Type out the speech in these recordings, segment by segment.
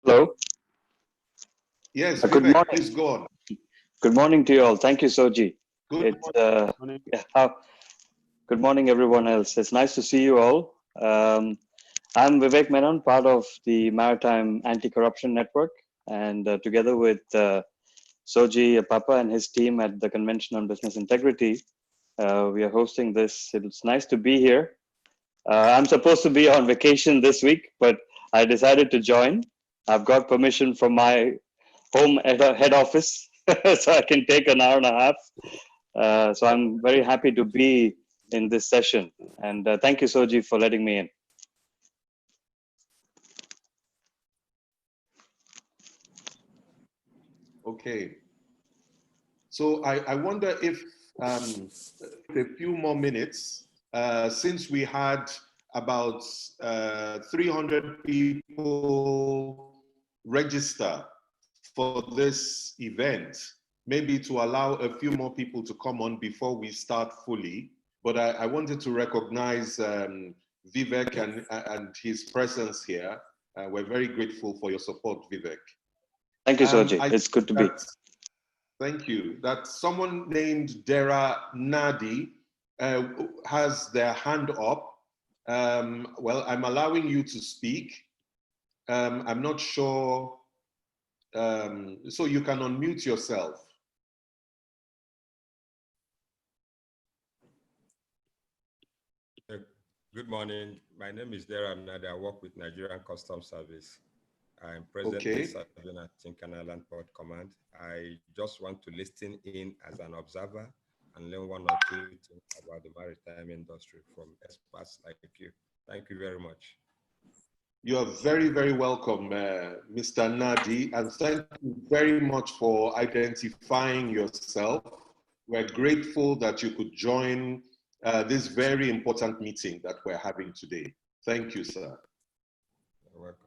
Hello. Yes, Good Vivek, morning. please go on. Good morning to you all. Thank you, Soji. Good morning. Good morning, everyone else. It's nice to see you all. I'm Vivek Menon, part of the Maritime Anti-Corruption Network, and together with Soji Papa and his team at the Convention on Business Integrity, we are hosting this. It's nice to be here. I'm supposed to be on vacation this week, but I decided to join. I've got permission from my home head office, so I can take an hour and a half. So I'm very happy to be in this session. And thank you, Soji, for letting me in. Okay. So I wonder if a few more minutes, since we had about 300 people register for this event, maybe to allow a few more people to come on before we start fully. But I wanted to recognize Vivek and his presence here. We're very grateful for your support, Vivek. Thank you, Soji. It's good to be. Thank you. That someone named Dera Nadi has their hand up. Well, I'm allowing you to speak. I'm not sure. So you can unmute yourself. Good morning. My name is Dera Nadi. I work with Nigerian Customs Service. I'm presently serving at Tinkan Island Port Command. I just want to listen in as an observer and learn one or two things about the maritime industry from experts like you. Thank you very much. You are very, very welcome, Mr. Nadi, and thank you very much for identifying yourself. We're grateful that you could join this very important meeting that we're having today. Thank you, sir. You're welcome.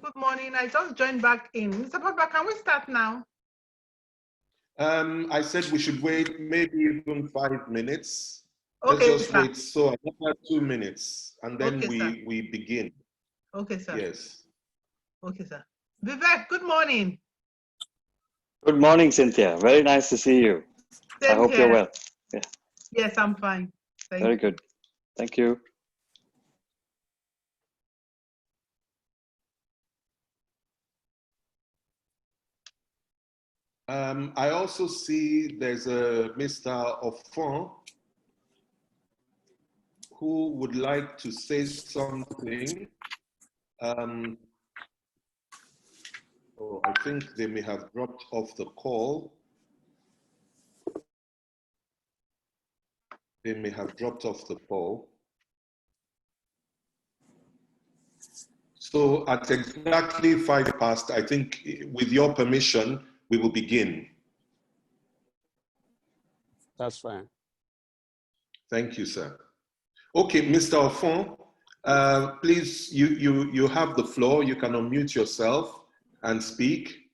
Good morning. I just joined back in. Mr. Papa, can we start now? I said we should wait maybe even 5 minutes. Okay, Let's just wait. So another 2 minutes, and then okay, we begin. Okay, sir. Yes. Okay, sir. Vivek, good morning. Good morning, Cynthia. Very nice to see you. Same I hope here. you're well. Yeah. Yes, I'm fine. Very good. Thank you. I also see there's a Mr. Offon who would like to say something. Oh, I think they may have dropped off the call. They may have dropped off the call. So at exactly 5 past, I think with your permission, we will begin. That's fine. Thank you, sir. Okay, Mr. Offon, please, you have the floor. You can unmute yourself and speak.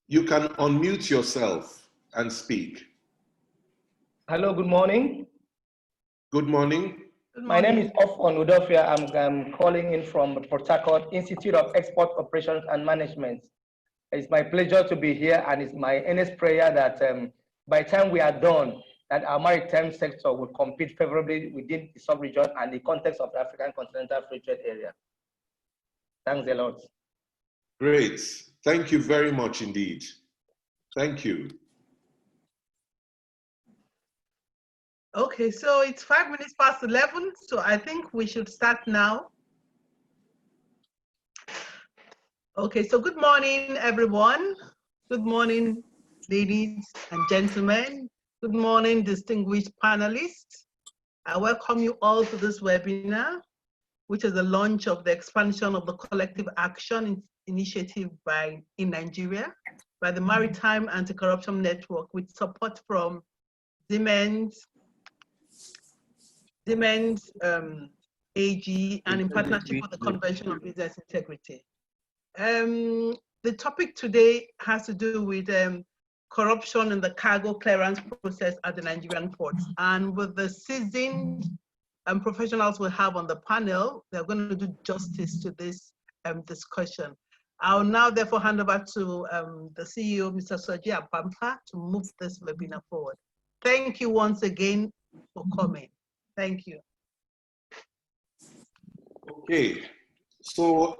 You can unmute yourself and speak. Hello, good morning. Good morning. My name is Ofon Udofia. I'm calling in from Port Harcourt Institute of Export Operations and Management. It's my pleasure to be here, and it's my earnest prayer that by the time we are done, that our maritime sector will compete favorably within the sub-region and the context of the African Continental Free Trade Area. Thanks a lot. Great. Thank you very much indeed. Thank you. Okay, so it's 5 minutes past 11, so I think we should start now. Okay, so good morning, everyone. Good morning, ladies and gentlemen. Good morning, distinguished panelists. I welcome you all to this webinar, which is the launch of the expansion of the collective action initiative in Nigeria by the Maritime Anti-Corruption Network with support from Siemens AG and in partnership with the Convention on Business Integrity. The topic today has to do with corruption in the cargo clearance process at the Nigerian ports. And with the seasoned professionals we have on the panel, they're going to do justice to this discussion. I'll now therefore hand over to the CEO, Mr. Cynthia Akpomudiare, to move this webinar forward. Thank you once again for coming. Thank you. Okay, so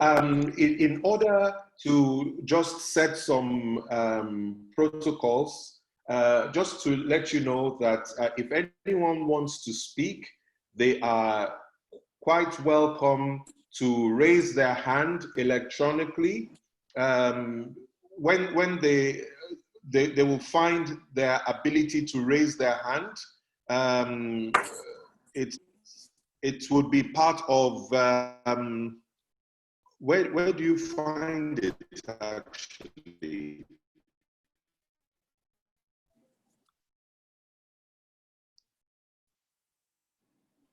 in order to just set some protocols, just to let you know that if anyone wants to speak, they are quite welcome to raise their hand electronically. When they will find their ability to raise their hand, it would be part of, where do you find it actually?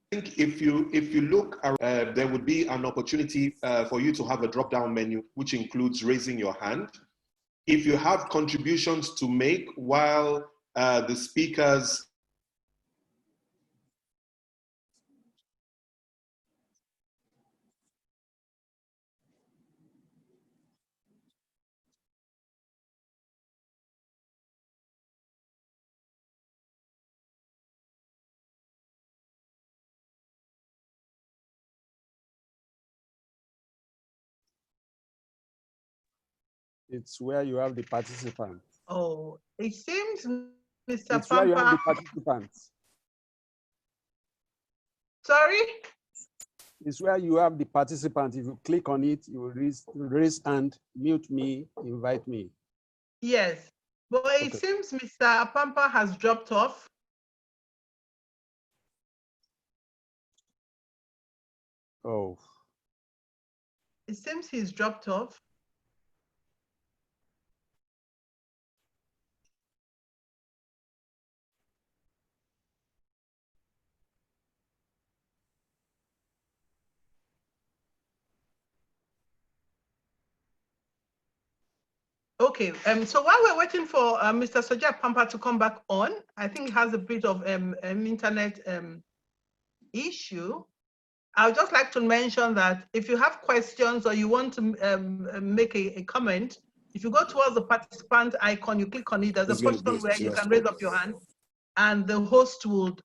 I think if you look around, there would be an opportunity for you to have a drop-down menu, which includes raising your hand. If you have contributions to make while the speakers It's where you have the participants. Oh, it seems Mr. It's where you have the Pampa. participants. Sorry? It's where you have the participants. If you click on it, you will raise hand, mute me, invite me. Yes, but it seems Mr. Pampa has dropped off. Oh. It seems he's dropped off. Okay, so while we're waiting for Mr. Cynthia Akpomudiare to come back on, I think he has a bit of internet issue. I would just like to mention that if you have questions or you want to make a comment, if you go towards the participant icon, you click on it, there's a button where you can raise up your hand and the host will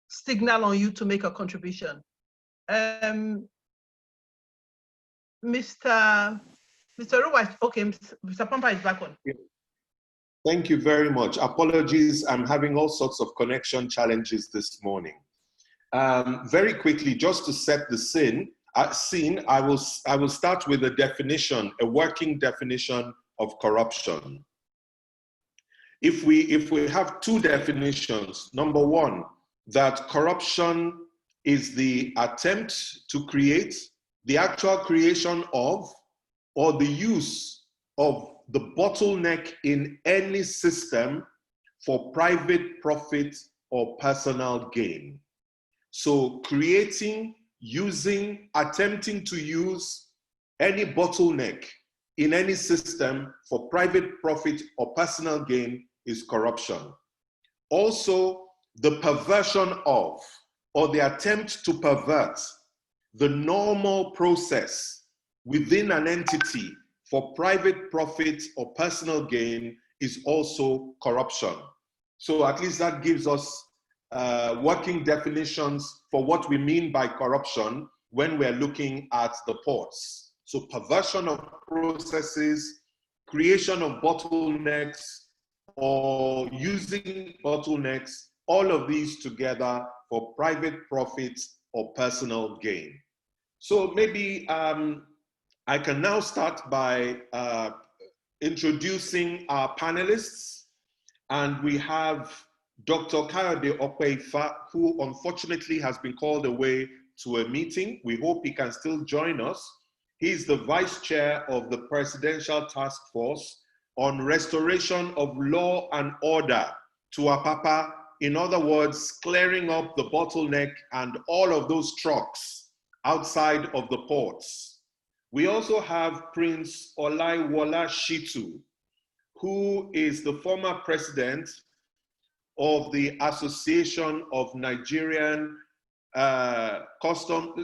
signal on you to make a contribution. Mr. Ruwais, okay, Mr. Pampa is back on. Thank you very much. Apologies, I'm having all sorts of connection challenges this morning. Very quickly, just to set the scene, I will start with a definition, a working definition of corruption. If we have two definitions, number one, that corruption is the attempt to create, the actual creation of, or the use of the bottleneck in any system for private profit or personal gain. So creating, using, attempting to use any bottleneck in any system for private profit or personal gain is corruption. Also, the perversion of, or the attempt to pervert the normal process within an entity for private profit or personal gain is also corruption. So at least that gives us working definitions for what we mean by corruption when we're looking at the ports. So perversion of processes, creation of bottlenecks, or using bottlenecks, all of these together for private profit or personal gain. So maybe I can now start by introducing our panelists. And we have Dr. Kayode Okpeifa, who unfortunately has been called away to a meeting. We hope he can still join us. He's the Vice Chair of the Presidential Task Force on Restoration of Law and Order to Apapa. In other words, clearing up the bottleneck and all of those trucks outside of the ports. We also have Prince Olaiwola Shitu, who is the former president of the Association of Nigerian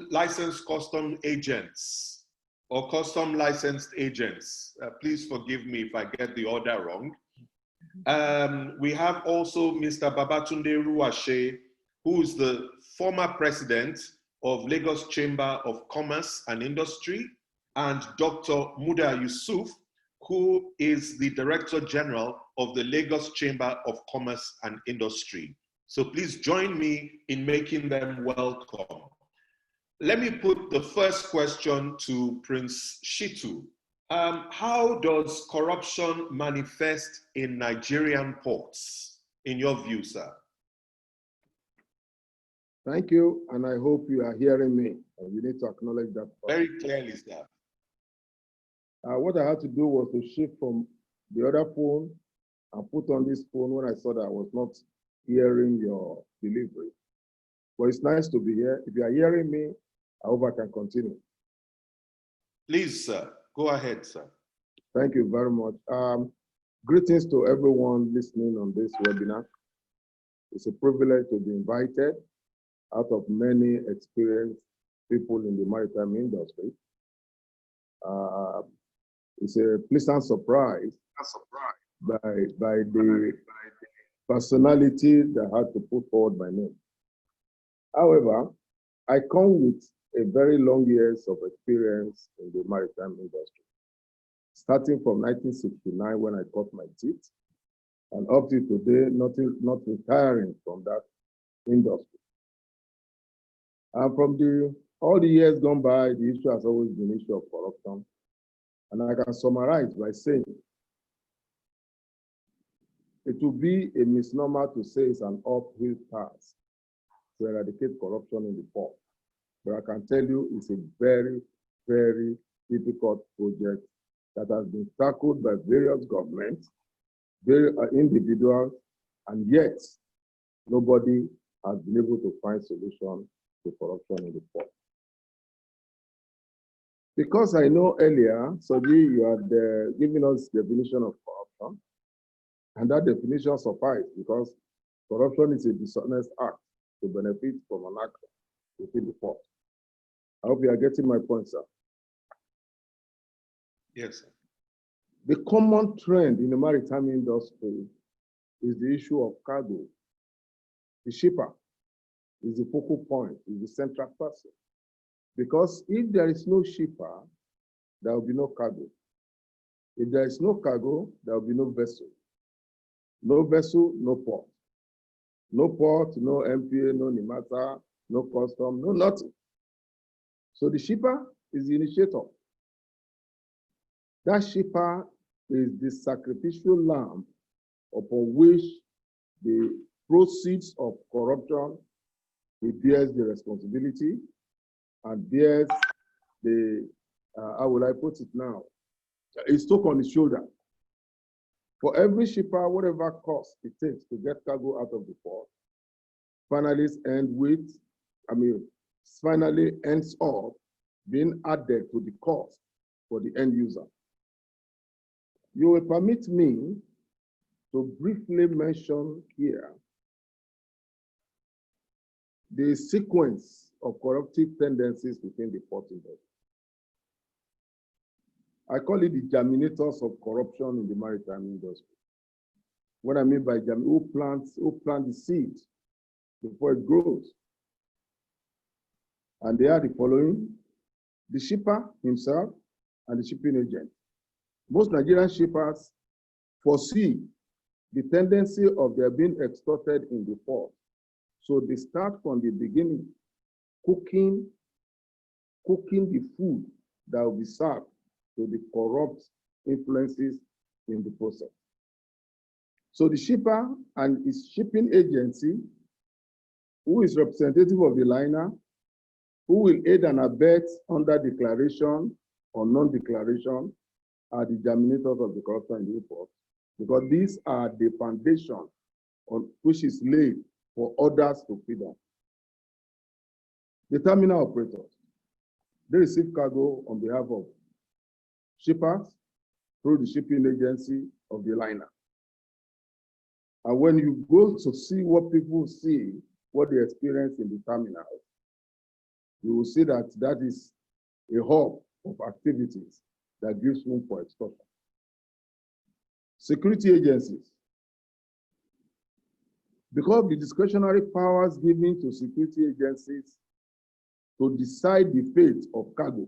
licensed custom agents or custom licensed agents. Please forgive me if I get the order wrong. We have also Mr. Babatunde Ruwashe, who is the former president of Lagos Chamber of Commerce and Industry, and Dr. Muda Yusuf, who is the Director General of the Lagos Chamber of Commerce and Industry. So please join me in making them welcome. Let me put the first question to Prince Shitu. How does corruption manifest in Nigerian ports, in your view, sir? Thank you, and I hope you are hearing me. You need to acknowledge that. Very clearly, sir. What I had to do was to shift from the other phone and put on this phone when I saw that I was not hearing your delivery. But it's nice to be here. If you are hearing me, I hope I can continue. Please, sir. Go ahead, sir. Thank you very much. Greetings to everyone listening on this webinar. It's a privilege to be invited out of many experienced people in the maritime industry. It's a pleasant surprise by the personality that had to put forward my name. However, I come with a very long years of experience in the maritime industry, starting from 1969 when I cut my teeth, and up to today, not retiring from that industry. And from all the years gone by, the issue has always been the issue of corruption. And I can summarize by saying, it would be a misnomer to say it's an uphill task to eradicate corruption in the port. But I can tell you it's a very, very difficult project that has been tackled by various governments, various individuals, and yet nobody has been able to find solution to corruption in the port. Because I know earlier, Soji, you had given us definition of corruption, and that definition suffices because corruption is a dishonest act to benefit from an action within the port. I hope you are getting my point, sir. Yes, sir. The common trend in the maritime industry is the issue of cargo. The shipper is the focal point, is the central person. Because if there is no shipper, there will be no cargo. If there is no cargo, there will be no vessel. No vessel, no port. No port, no MPA, no NIMATA, no custom, no nothing. So the shipper is the initiator. That shipper is the sacrificial lamb upon which the proceeds of corruption, he bears the responsibility and bears the, how will I put it now? It's took on his shoulder. For every shipper, whatever cost it takes to get cargo out of the port, finally ends up being added to the cost for the end user. You will permit me to briefly mention here the sequence of corruptive tendencies within the port industry. I call it the germinators of corruption in the maritime industry. What I mean by who plant the seed before it grows? And they are the following: the shipper himself and the shipping agent. Most Nigerian shippers foresee the tendency of their being extorted in the port. So they start from the beginning, cooking the food that will be served to the corrupt influences in the process. So the shipper and his shipping agency, who is representative of the liner, who will aid and abet under declaration or non-declaration, are the germinators of the corruption in the port, because these are the foundation on which is laid for others to feed on. The terminal operators, they receive cargo on behalf of shippers through the shipping agency of the liner. And when you go to see what people see, what they experience in the terminal, you will see that that is a hub of activities that gives room for extortion. Security agencies. Because the discretionary powers given to security agencies to decide the fate of cargo,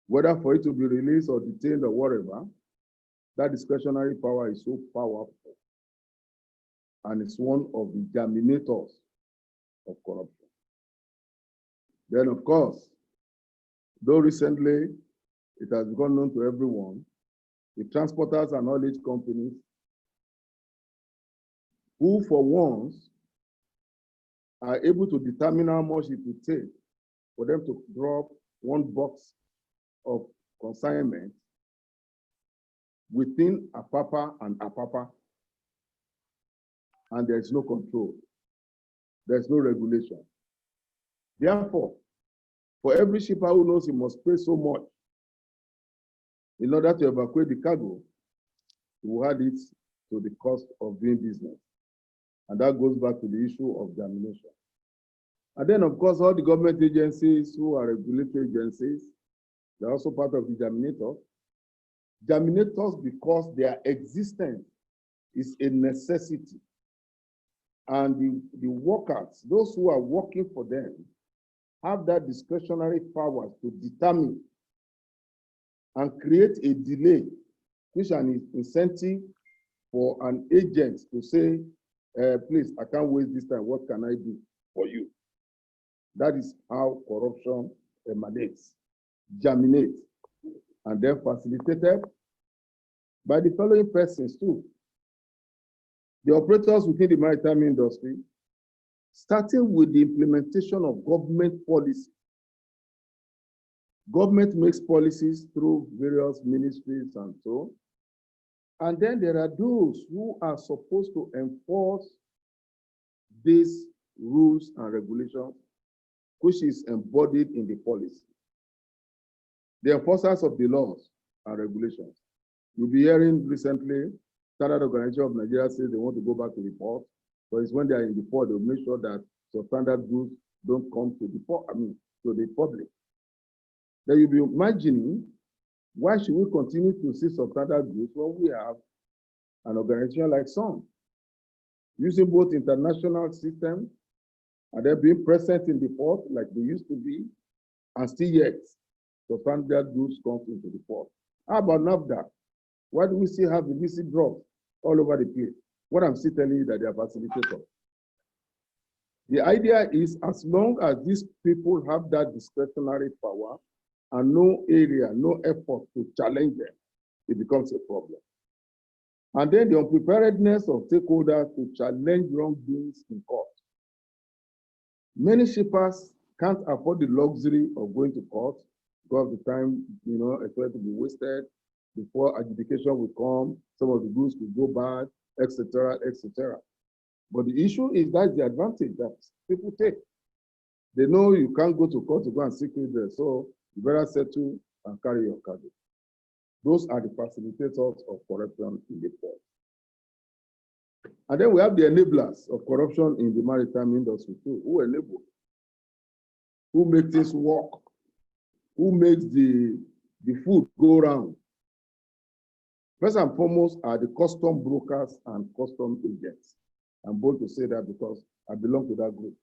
whether for it to be released or detained or whatever, that discretionary power is so powerful. And it's one of the germinators of corruption. Then, of course, though recently it has become known to everyone, the transporters and haulage companies, who for once are able to determine how much it will take for them to drop one box of consignment within Apapa and Apapa, and there is no control. There is no regulation. Therefore, for every shipper who knows he must pay so much in order to evacuate the cargo, he will add it to the cost of doing business. And that goes back to the issue of germination. And then, of course, all the government agencies who are regulatory agencies, they're also part of the germinators. Germinators because their existence is a necessity. And the workers, those who are working for them, have that discretionary power to determine and create a delay, which is an incentive for an agent to say, please, I can't waste this time. What can I do for you? That is how corruption emanates, germinates, and then facilitated by the following persons too. The operators within the maritime industry, starting with the implementation of government policy. Government makes policies through various ministries and so. And then there are those who are supposed to enforce these rules and regulations, which is embodied in the policy. The enforcers of the laws and regulations. You'll be hearing recently, Standard Organization of Nigeria says they want to go back to the port. So it's when they are in the port, they'll make sure that substandard goods don't come to the port, to the public. Then you'll be imagining, why should we continue to see substandard goods when we have an organization like SON, using both international systems and then being present in the port like they used to be, and still yet substandard goods come into the port. How about NAFDAC? Why do we still have illicit drugs all over the place? What I'm still telling you that they are facilitators. The idea is, as long as these people have that discretionary power and no area, no effort to challenge them, it becomes a problem. And then the unpreparedness of stakeholders to challenge wrongdoings in court. Many shippers can't afford the luxury of going to court because the time, expected to be wasted before adjudication will come, some of the goods will go bad, etc., etc. But the issue is that the advantage that people take. They know you can't go to court to go and seek it there, so you better settle and carry your cargo. Those are the facilitators of corruption in the port. And then we have the enablers of corruption in the maritime industry too, who enable, who make things work, who makes the food go round. First and foremost are the custom brokers and custom agents. I'm bold to say that because I belong to that group.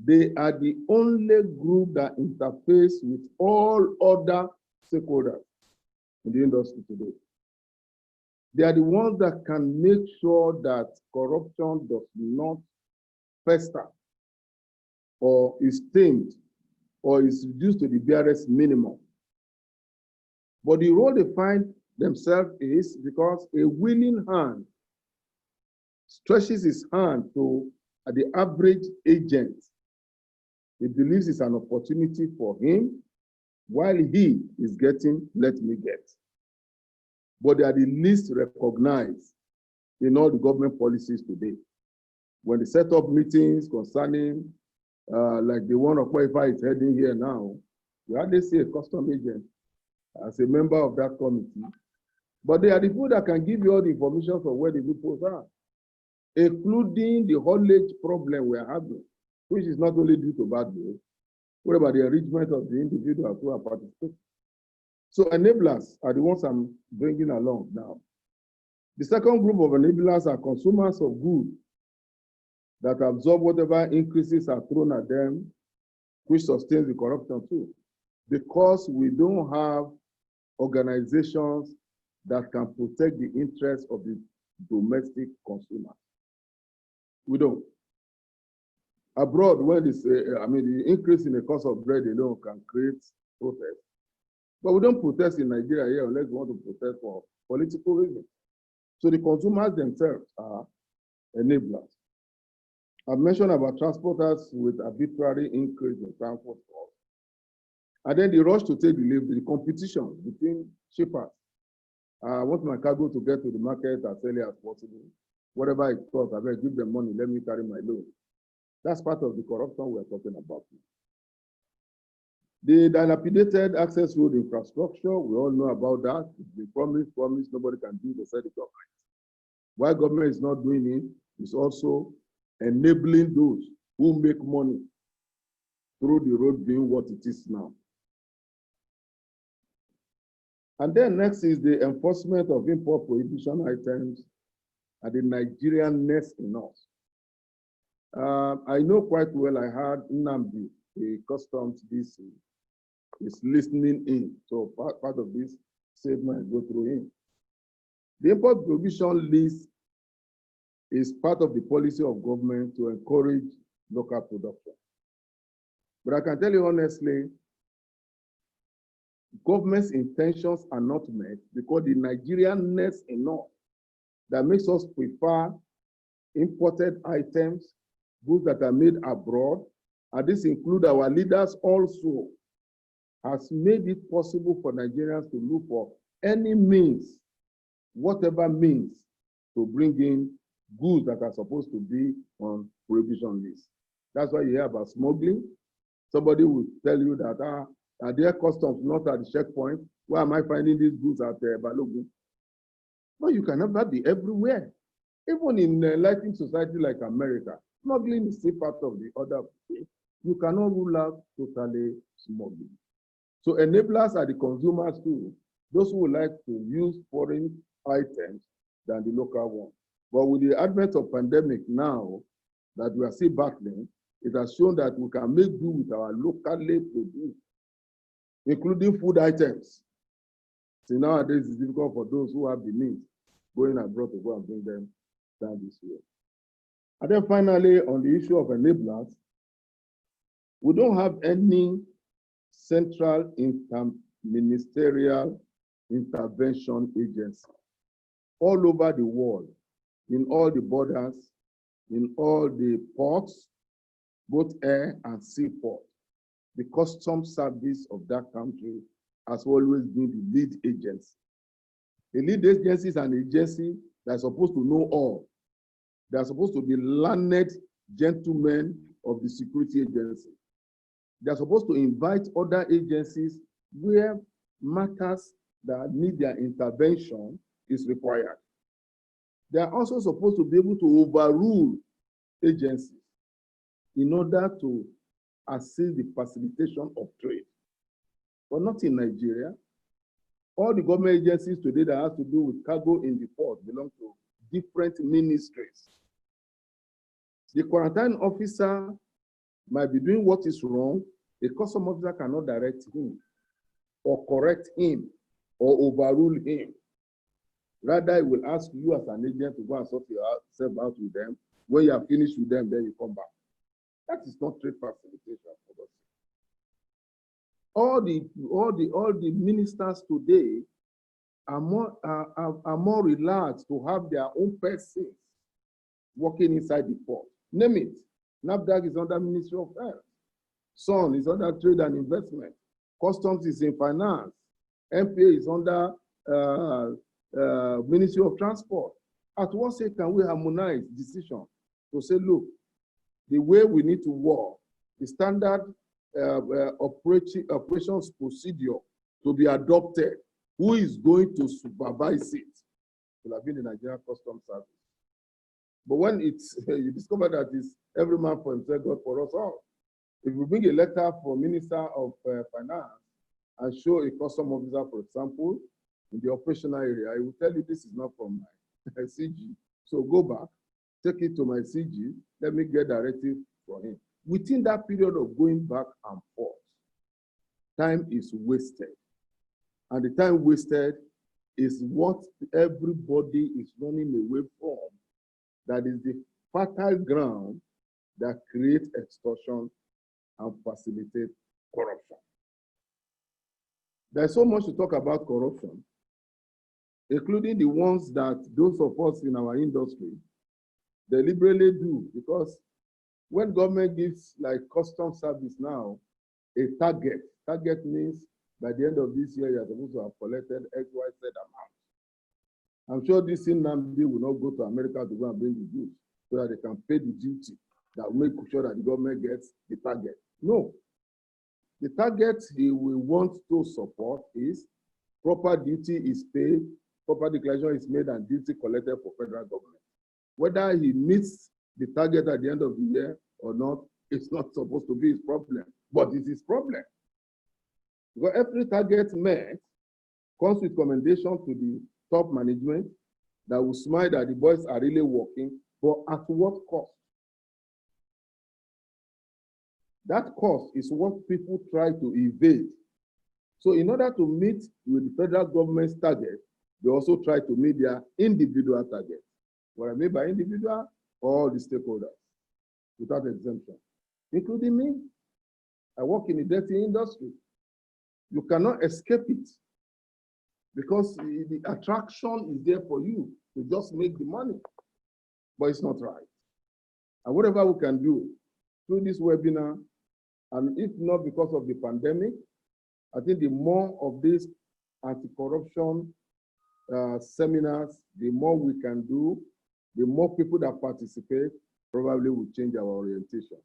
They are the only group that interface with all other stakeholders in the industry today. They are the ones that can make sure that corruption does not fester or is tamed or is reduced to the barest minimum. But the role they find themselves is because a willing hand stretches his hand to the average agent. He believes it's an opportunity for him while he is getting, let me get. But they are the least recognized in all the government policies today. When they set up meetings concerning, like the one of Ifa is heading here now, you hardly see a custom agent as a member of that committee. But they are the people that can give you all the information of where the loopholes are, including the haulage problem we are having, which is not only due to bad roads, what about the enrichment of the individuals who are participating? So enablers are the ones I'm bringing along now. The second group of enablers are consumers of goods that absorb whatever increases are thrown at them, which sustains the corruption too, because we don't have organizations that can protect the interests of the domestic consumer. We don't. Abroad, when it's, the increase in the cost of bread alone can create protest. But we don't protest in Nigeria here unless we want to protest for political reasons. So the consumers themselves are enablers. I've mentioned about transporters with arbitrary increase in transport costs. And then the rush to take delivery, the competition between shippers. I want my cargo to get to the market as early as possible. Whatever it costs, I better give them money, let me carry my load. That's part of the corruption we're talking about. The dilapidated access road infrastructure, we all know about that. It's been promised, nobody can do the set it up. Why government is not doing it is also enabling those who make money through the road being what it is now. And then next is the enforcement of import prohibition items and the Nigerian-ness in us. I know quite well, I had Nnamdi, the customs DC, is listening in. So part of this statement go through him. The import prohibition list is part of the policy of government to encourage local production. But I can tell you honestly, government's intentions are not met because the Nigerian-ness in us that makes us prefer imported items, goods that are made abroad, and this includes our leaders also, has made it possible for Nigerians to look for any means, whatever means, to bring in goods that are supposed to be on prohibition list. That's why you hear about smuggling. Somebody will tell you that are there customs not at the checkpoint? Why am I finding these goods at Balogun? No, you can never be everywhere. Even in a enlightened society like America, smuggling is still part of the order of the day. You cannot rule out totally smuggling. So enablers are the consumers too, those who would like to use foreign items than the local one. But with the advent of pandemic now that we are still battling, it has shown that we can make do with our locally produced, including food items. See, nowadays it's difficult for those who have the means going abroad to go and bring them down this way. And then finally, on the issue of enablers, we don't have any central interministerial intervention agency all over the world, in all the borders, in all the ports, both air and sea port. The customs service of that country has always been the lead agency. The lead agency is an agency that's supposed to know all. They're supposed to be learned gentlemen of the security agency. They're supposed to invite other agencies where matters that need their intervention is required. They are also supposed to be able to overrule agencies in order to assist the facilitation of trade. But not in Nigeria. All the government agencies today that have to do with cargo in the port belong to different ministries. The quarantine officer might be doing what is wrong. A customs officer cannot direct him or correct him or overrule him. Rather, he will ask you as an agent to go and sort yourself out with them. When you are finished with them, then you come back. That is not trade facilitation for us. All the ministers today are more relaxed to have their own persons working inside the port. Name it. NAFDAC is under Ministry of Health. SON is under Trade and Investment. Customs is in Finance. MPA is under Ministry of Transport. At what stage can we harmonize decision to say, look, the way we need to work, the standard operations procedure to be adopted, who is going to supervise it? Will have been the Nigerian Customs Service. But when it's you discover that it's every man for himself, God for us all. If you bring a letter from Minister of Finance and show a custom officer, for example, in the operational area, I will tell you this is not from my CG. So go back, take it to my CG, let me get directive from him. Within that period of going back and forth, time is wasted. And the time wasted is what everybody is running away from. That is the fertile ground that creates extortion and facilitates corruption. There's so much to talk about corruption, including the ones that those of us in our industry deliberately do, because when government gives like custom service now, a target means by the end of this year, you're supposed to have collected XYZ amount. I'm sure this Nnamdi will not go to America to go and bring the goods so that they can pay the duty that will make sure that the government gets the target. No. The target he will want to support is proper duty is paid, proper declaration is made, and duty collected for federal government. Whether he meets the target at the end of the year or not, it's not supposed to be his problem, but it's his problem. Because every target met comes with commendation to the top management that will smile that the boys are really working, but at what cost? That cost is what people try to evade. So in order to meet with the federal government's target, they also try to meet their individual target. What I mean by individual, all the stakeholders, without exemption, including me. I work in the dirty industry. You cannot escape it because the attraction is there for you to just make the money, but it's not right. And whatever we can do through this webinar, and if not because of the pandemic, I think the more of these anti-corruption seminars, the more we can do, the more people that participate probably will change our orientation.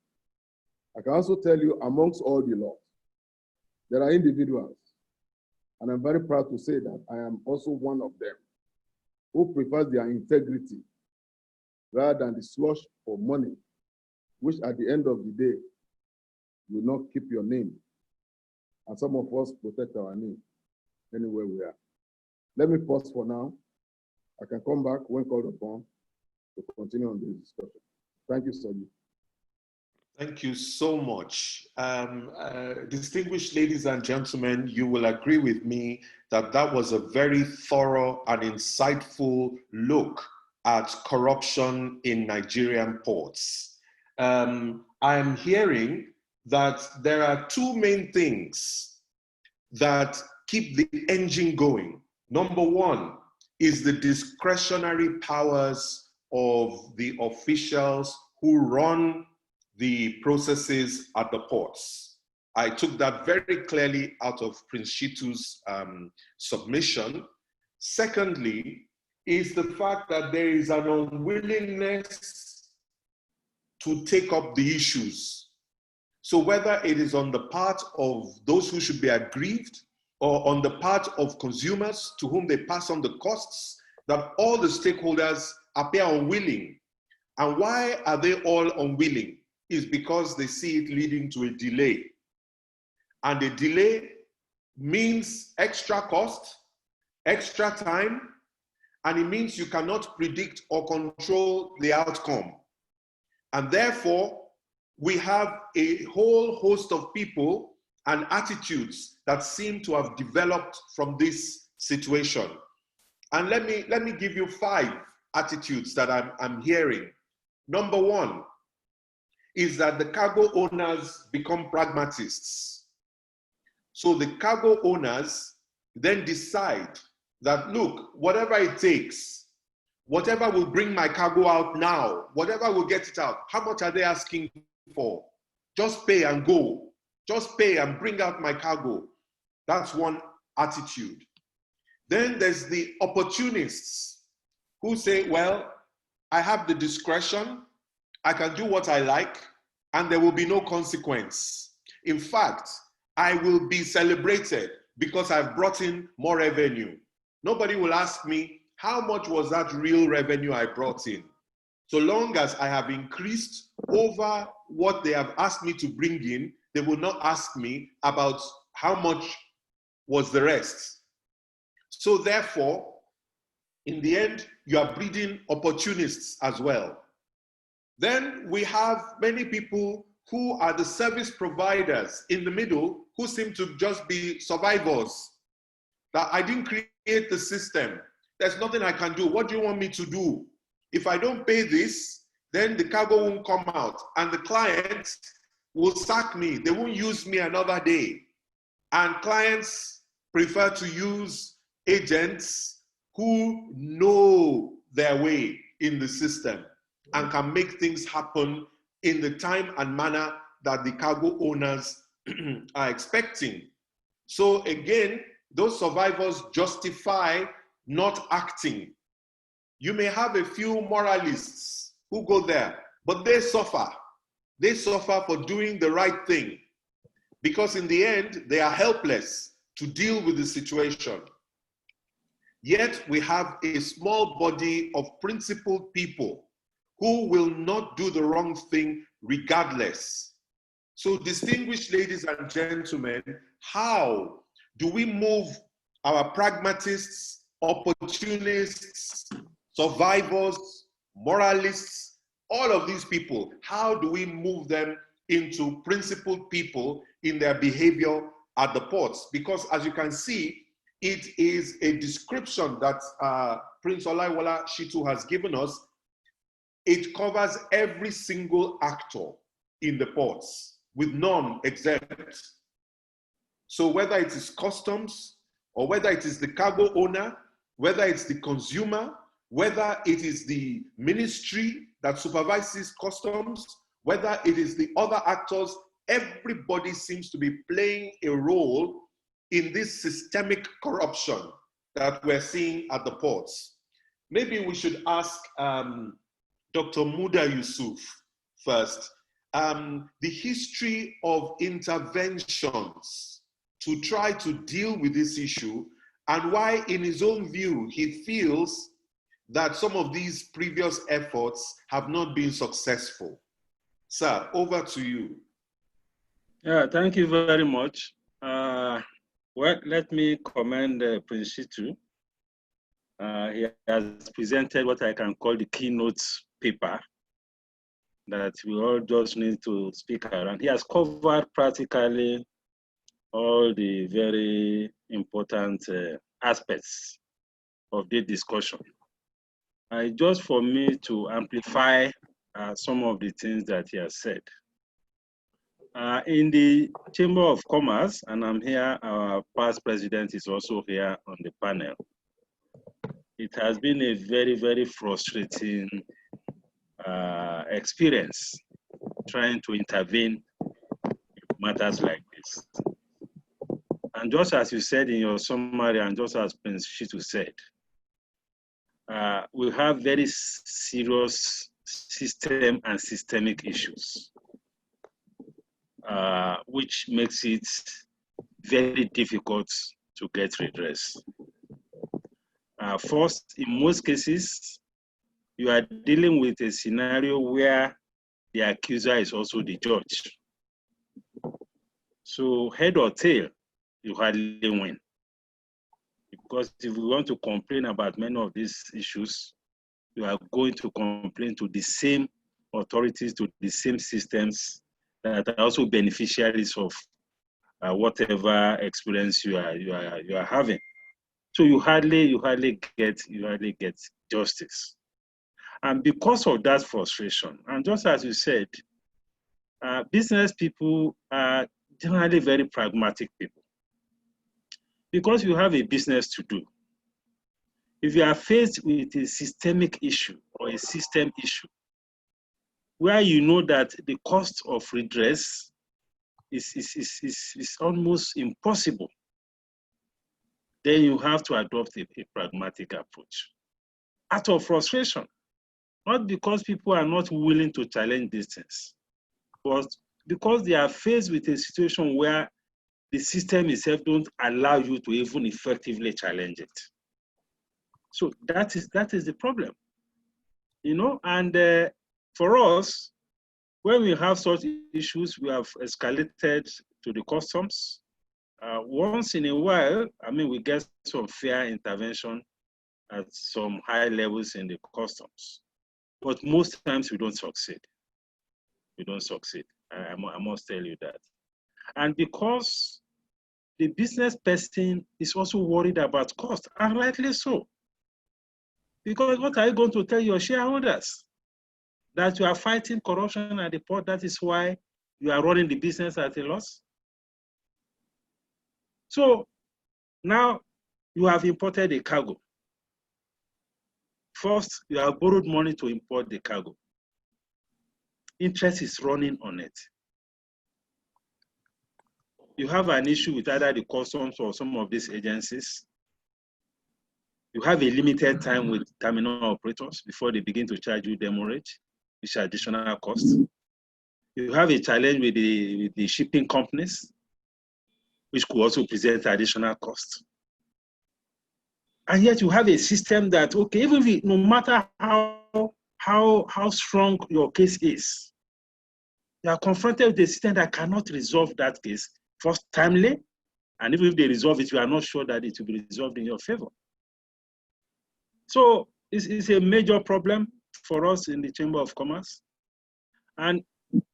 I can also tell you, amongst all the laws, there are individuals, and I'm very proud to say that I am also one of them, who prefers their integrity rather than the slush for money, which at the end of the day will not keep your name. And some of us protect our name anywhere we are. Let me pause for now. I can come back when called upon to continue on this discussion. Thank you, Soji. Thank you so much. Distinguished ladies and gentlemen, you will agree with me that that was a very thorough and insightful look at corruption in Nigerian ports. I am hearing that there are two main things that keep the engine going. Number one is the discretionary powers of the officials who run the processes at the ports. I took that very clearly out of Prince Shitu's submission. Secondly, is the fact that there is an unwillingness to take up the issues. So whether it is on the part of those who should be aggrieved or on the part of consumers to whom they pass on the costs, that all the stakeholders appear unwilling. And why are they all unwilling? Is because they see it leading to a delay. And a delay means extra cost, extra time, and it means you cannot predict or control the outcome. And therefore, we have a whole host of people and attitudes that seem to have developed from this situation. And let me give you 5 attitudes that I'm hearing. Number one is that the cargo owners become pragmatists. So the cargo owners then decide that, look, whatever it takes, whatever will bring my cargo out now, whatever will get it out, how much are they asking for? Just pay and go. Just pay and bring out my cargo. That's one attitude. Then there's the opportunists who say, well, I have the discretion, I can do what I like, and there will be no consequence. In fact, I will be celebrated because I've brought in more revenue. Nobody will ask me, how much was that real revenue I brought in? So long as I have increased over what they have asked me to bring in, they will not ask me about how much was the rest. So therefore, in the end, you are breeding opportunists as well. Then we have many people who are the service providers in the middle who seem to just be survivors. That I didn't create the system. There's nothing I can do. What do you want me to do? If I don't pay this, then the cargo won't come out and the clients will sack me. They won't use me another day. And clients prefer to use agents who know their way in the system and can make things happen in the time and manner that the cargo owners are expecting. So again, those survivors justify not acting. You may have a few moralists who go there, but they suffer. They suffer for doing the right thing because in the end, they are helpless to deal with the situation. Yet we have a small body of principled people who will not do the wrong thing regardless. So distinguished ladies and gentlemen, how do we move our pragmatists, opportunists, survivors, moralists, all of these people, how do we move them into principled people in their behavior at the ports? Because as you can see, it is a description that Prince Olaiwola Shitu has given us. It covers every single actor in the ports with none exempt. So whether it is customs, or whether it is the cargo owner, whether it's the consumer, whether it is the ministry that supervises customs, whether it is the other actors, everybody seems to be playing a role in this systemic corruption that we're seeing at the ports. Maybe we should ask Dr. Muda Yusuf first, the history of interventions to try to deal with this issue and why, in his own view, he feels that some of these previous efforts have not been successful. Sir, over to you. Yeah, thank you very much. Well, let me commend Prince Shitu. He has presented what I can call the keynote paper that we all just need to speak around. He has covered practically all the very important aspects of the discussion. Just for me to amplify some of the things that he has said. In the Chamber of Commerce, and I'm here, our past president is also here on the panel. It has been a very, very frustrating experience trying to intervene in matters like this. And just as you said in your summary, and just as Prince Shitu said, we have very serious system and systemic issues, which makes it very difficult to get redress. First, in most cases, you are dealing with a scenario where the accuser is also the judge. So head or tail, you hardly win. Because if we want to complain about many of these issues, you are going to complain to the same authorities, to the same systems that are also beneficiaries of whatever experience you are having. So you hardly get justice. And because of that frustration, and just as you said, business people are generally very pragmatic people. Because you have a business to do. If you are faced with a systemic issue or a system issue, where you know that the cost of redress is almost impossible, then you have to adopt a pragmatic approach. Out of frustration, not because people are not willing to challenge these things, but because they are faced with a situation where the system itself don't allow you to even effectively challenge it. So that is the problem, you know. And for us, when we have such issues, we have escalated to the customs. Once in a while, I mean, we get some fair intervention at some high levels in the customs, but most times we don't succeed. We don't succeed. I must tell you that. And because the business person is also worried about cost, and rightly so. Because what are you going to tell your shareholders? That you are fighting corruption at the port, that is why you are running the business at a loss? So now you have imported a cargo. First, you have borrowed money to import the cargo. Interest is running on it. You have an issue with either the customs or some of these agencies. You have a limited time with terminal operators before they begin to charge you demurrage, which are additional costs. You have a challenge with the shipping companies, which could also present additional costs. And yet you have a system that, okay, even if no matter how strong your case is, you are confronted with a system that cannot resolve that case first timely, and even if they resolve it, you are not sure that it will be resolved in your favor. So it's a major problem for us in the Chamber of Commerce. And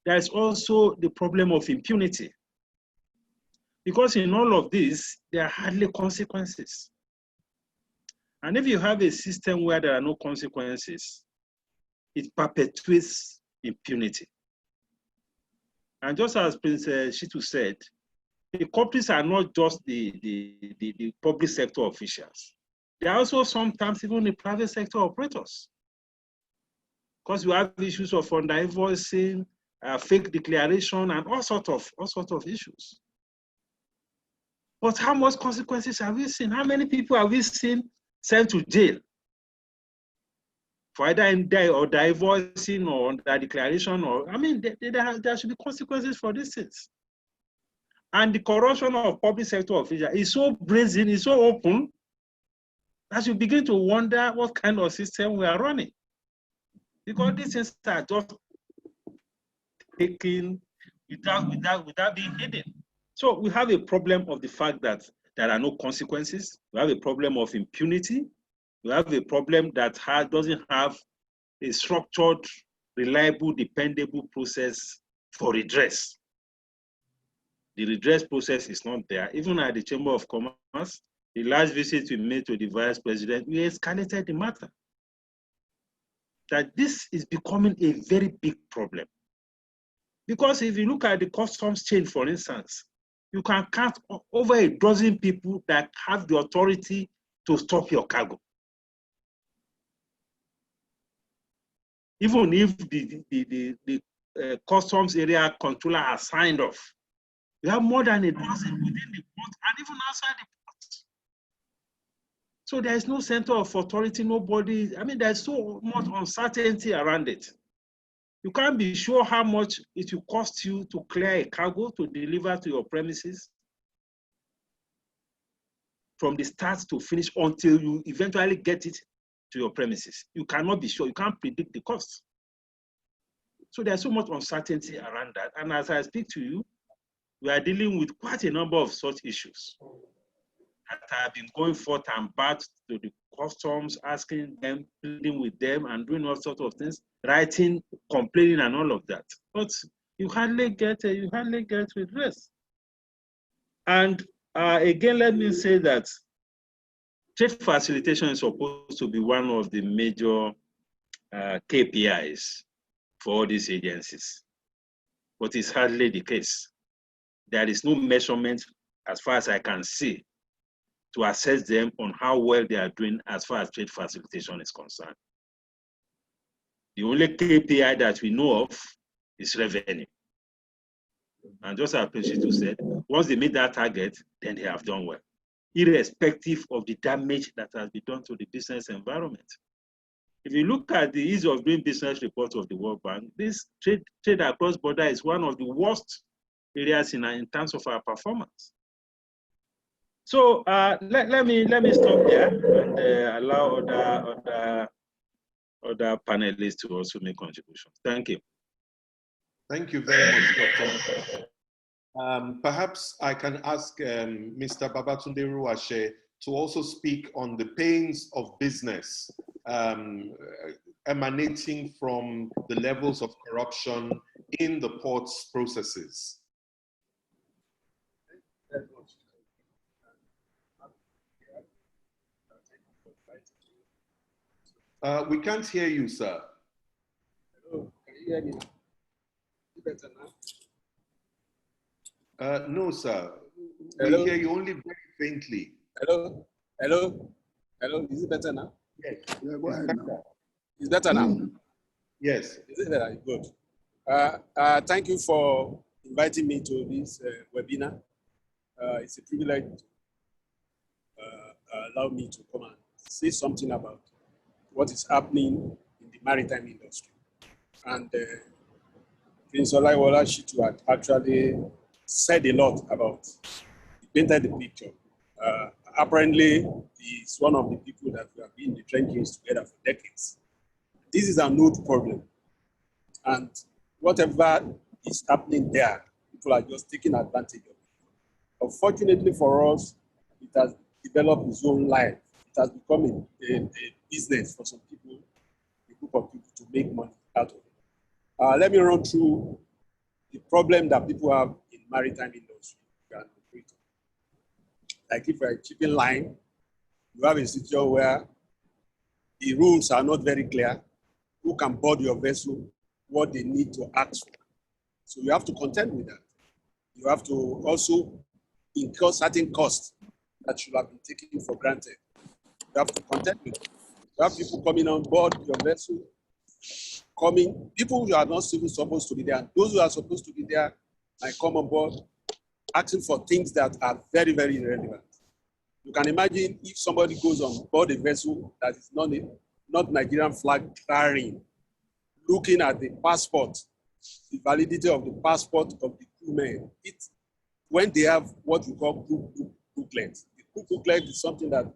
there's also the problem of impunity. Because in all of this, there are hardly consequences. And if you have a system where there are no consequences, it perpetuates impunity. And just as Prince Shitu said, the companies are not just the public sector officials. There are also sometimes even the private sector operators. Because you have issues of under-invoicing, fake declaration, and all sorts of issues. But how much consequences have we seen? How many people have we seen sent to jail for either under-invoicing or under-declaration? Or, I mean, there should be consequences for these things. And the corruption of public sector officials is so brazen, is so open, that you begin to wonder what kind of system we are running. Because these things are just taken without being hidden. So we have a problem of the fact that there are no consequences. We have a problem of impunity. We have a problem that doesn't have a structured, reliable, dependable process for redress. The redress process is not there. Even at the Chamber of Commerce, the last visit we made to the Vice President, we escalated the matter. That this is becoming a very big problem. Because if you look at the customs chain, for instance, you can count over a dozen people that have the authority to stop your cargo. Even if the customs area controller has signed off, you have more than a dozen within the port and even outside the port. So there is no center of authority, nobody, I mean, there's so much uncertainty around it. You can't be sure how much it will cost you to clear a cargo to deliver to your premises from the start to finish until you eventually get it to your premises. You cannot be sure, you can't predict the cost. So there's so much uncertainty around that. And as I speak to you, we are dealing with quite a number of such issues that have been going forth and back to the customs, asking them, pleading with them, and doing all sorts of things, writing, complaining, and all of that. But you hardly get redress. And again, let me say that trade facilitation is supposed to be one of the major KPIs for all these agencies, but it's hardly the case. There is no measurement, as far as I can see, to assess them on how well they are doing as far as trade facilitation is concerned. The only KPI that we know of is revenue. And just as Principal said, once they meet that target, then they have done well, irrespective of the damage that has been done to the business environment. If you look at the ease of doing business report of the World Bank, this trade across border is one of the worst areas in terms of our performance. So let me stop there and allow other panelists to also make contributions. Thank you. Thank you very much, Dr. Perhaps I can ask Mr. Babatunde Ruwashe to also speak on the pains of business emanating from the levels of corruption in the ports processes. We can't hear you, sir. Hello, can you hear me now? Is it better now? No, sir. Hello? We hear you only very faintly. Hello? Hello? Hello? Is it better now? Yes. Yeah, go ahead now. It's better now? Yes. Is it better? Good. Thank you for inviting me to this webinar. It's a privilege to allow me to come and say something about what is happening in the maritime industry. And Prince Olaiwola Shitu had actually said a lot about, he painted the picture. Apparently, he's one of the people that we have been in the trenches together for decades. This is an old problem. And whatever is happening there, people are just taking advantage of it. Unfortunately for us, it has developed its own life. It has become a business for some people, a group of people to make money out of it. Let me run through the problem that people have in maritime industry. Like if you're a shipping line, you have a situation where the rules are not very clear. Who can board your vessel, what they need to ask for. So you have to contend with that. You have to also incur certain costs that should have been taken for granted. You have to contend with it. You have people coming on board your vessel, people who are not even supposed to be there. And those who are supposed to be there might come on board asking for things that are very, very irrelevant. You can imagine if somebody goes on board a vessel that is not Nigerian flag carrying, looking at the passport, the validity of the passport of the crewmen. When they have what we call crew booklet. The crew booklet is something that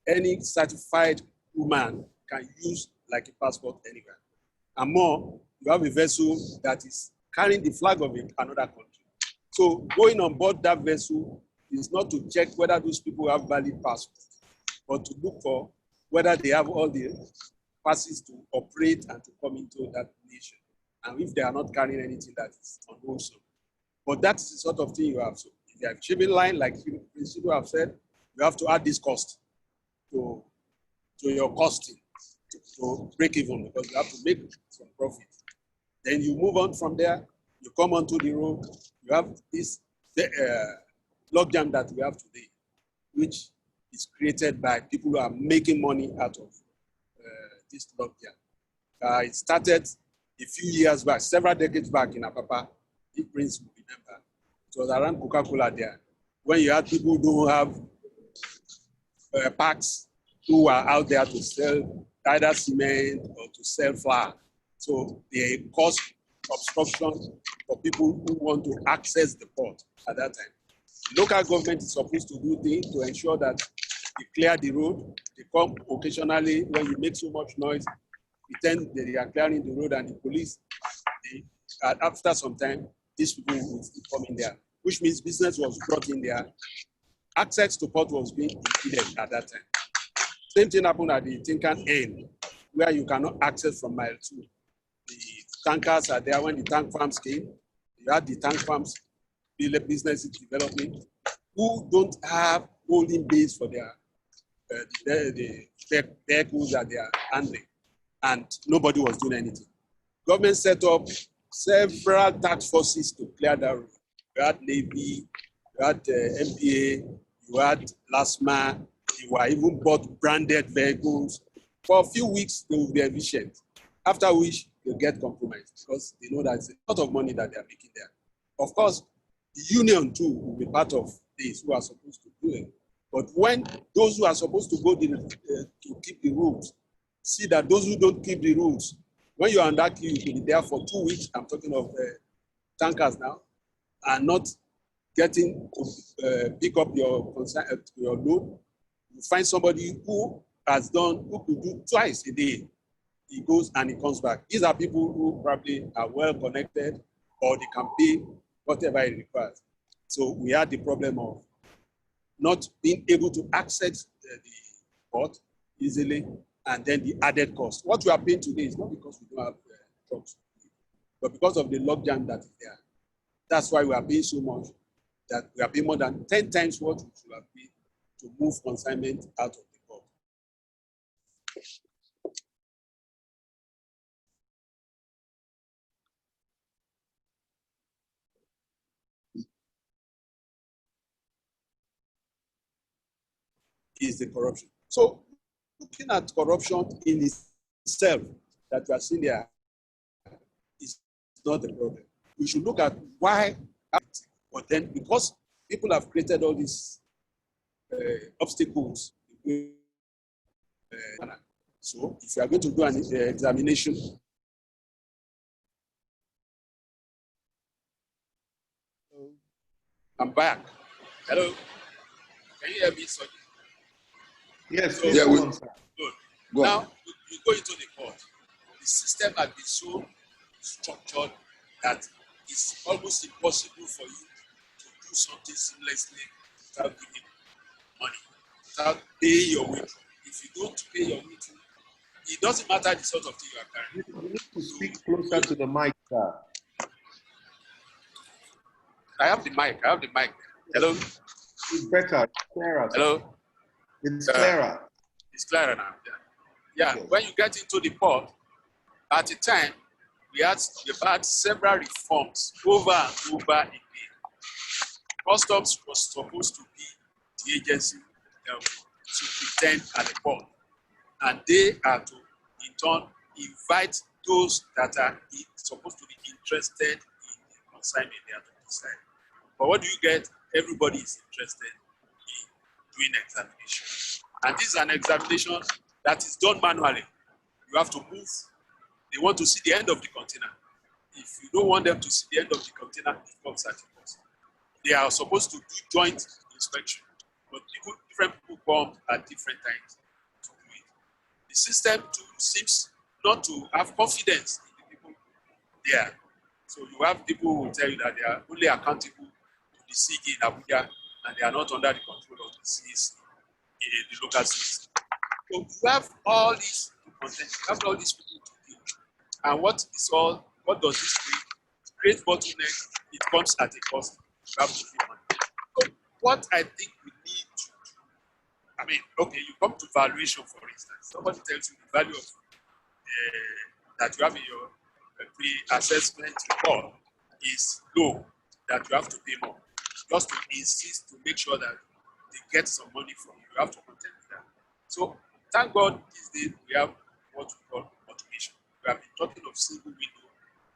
any certified crewman can use like a passport anywhere. And more, you have a vessel that is carrying the flag of another country. So going on board that vessel is not to check whether those people have valid passports, but to look for whether they have all the passes to operate and to come into that nation. And if they are not carrying anything that is unwholesome. But that is the sort of thing you have. So if you have shipping line, like people have said, you have to add this cost to your costing to break even, because you have to make some profit. Then you move on from there, you come onto the road, you have this logjam that we have today, which is created by people who are making money out of this logjam. It started a few years back, several decades back in Apapa. Big Prince will remember. It was around Coca-Cola there, when you had people who have packs who are out there to sell either cement or to sell flour. So they cause obstruction for people who want to access the port at that time. The local government is supposed to do things to ensure that they clear the road. They come occasionally when you make so much noise, pretend that they are clearing the road, and the police, after some time, these people will come in there, which means business was brought in there. Access to port was being impeded at that time. Same thing happened at the Tinkan end, where you cannot access from mile 2. The tankers are there. When the tank farms came, you had the tank farms businesses developing who don't have holding base for their the vehicles that they are handling, and nobody was doing anything. Government set up several task forces to clear that road. You had Navy, you had MPA, you had LASMA, you were even bought branded vehicles. For a few weeks, they will be efficient, after which they'll get compromised because they know that it's a lot of money that they are making there. Of course, the union too will be part of this, who are supposed to do it. But when those who are supposed to go to keep the rules see that those who don't keep the rules, when you are on that queue, you will be there for 2 weeks. I'm talking of tankers now, are not getting to pick up your load, you find somebody who could do twice a day. He goes and he comes back. These are people who probably are well connected or they can pay whatever it requires. So we had the problem of not being able to access the port easily, and then the added cost. What we are paying today is not because we don't have trucks, but because of the logjam that is there. That's why we are paying so much, that we are paying more than 10 times what we should have paid to move consignment out of the port. Is the corruption. So looking at corruption in itself that we are seeing there is not the problem. We should look at why, but then because people have created all these obstacles, so if you are going to do an examination, I'm back. Hello, can you hear me, Sonia? Yes, so, yeah, good. Now, you go into the court. The system has been so structured that it's almost impossible for you to do something seamlessly without giving money, without paying your way through. If you don't pay your way through, it doesn't matter the sort of thing you are carrying. You need to speak closer to the mic, sir. I have the mic. Hello? It's better. It's clearer. Hello? It's clearer. It's clearer now. Yeah. When you get into the port, at the time, we've had several reforms over and over again. Customs was supposed to be the agency to pretend at the port, and they are to, in turn, invite those that are supposed to be interested in the consignment they are to decide. But what do you get? Everybody is interested in doing examination. And this is an examination that is done manually. You have to move. They want to see the end of the container. If you don't want them to see the end of the container, it comes at a cost. They are supposed to do joint inspection, but different people come at different times to do it. The system too seems not to have confidence in the people there. So you have people who will tell you that they are only accountable to the CG in Abuja and they are not under the control of the CAC in the local CAC. So you have all these content, you have all these people to deal with. And what does this create? It creates bottleneck. It comes at a cost. You have to pay money. So what I think we need to do, okay, you come to valuation, for instance. Somebody tells you the value of that you have in your pre-assessment report is low, that you have to pay more. Just to insist to make sure that they get some money from you. You have to contend with that. So thank God these days we have what we call automation. We have been talking of single window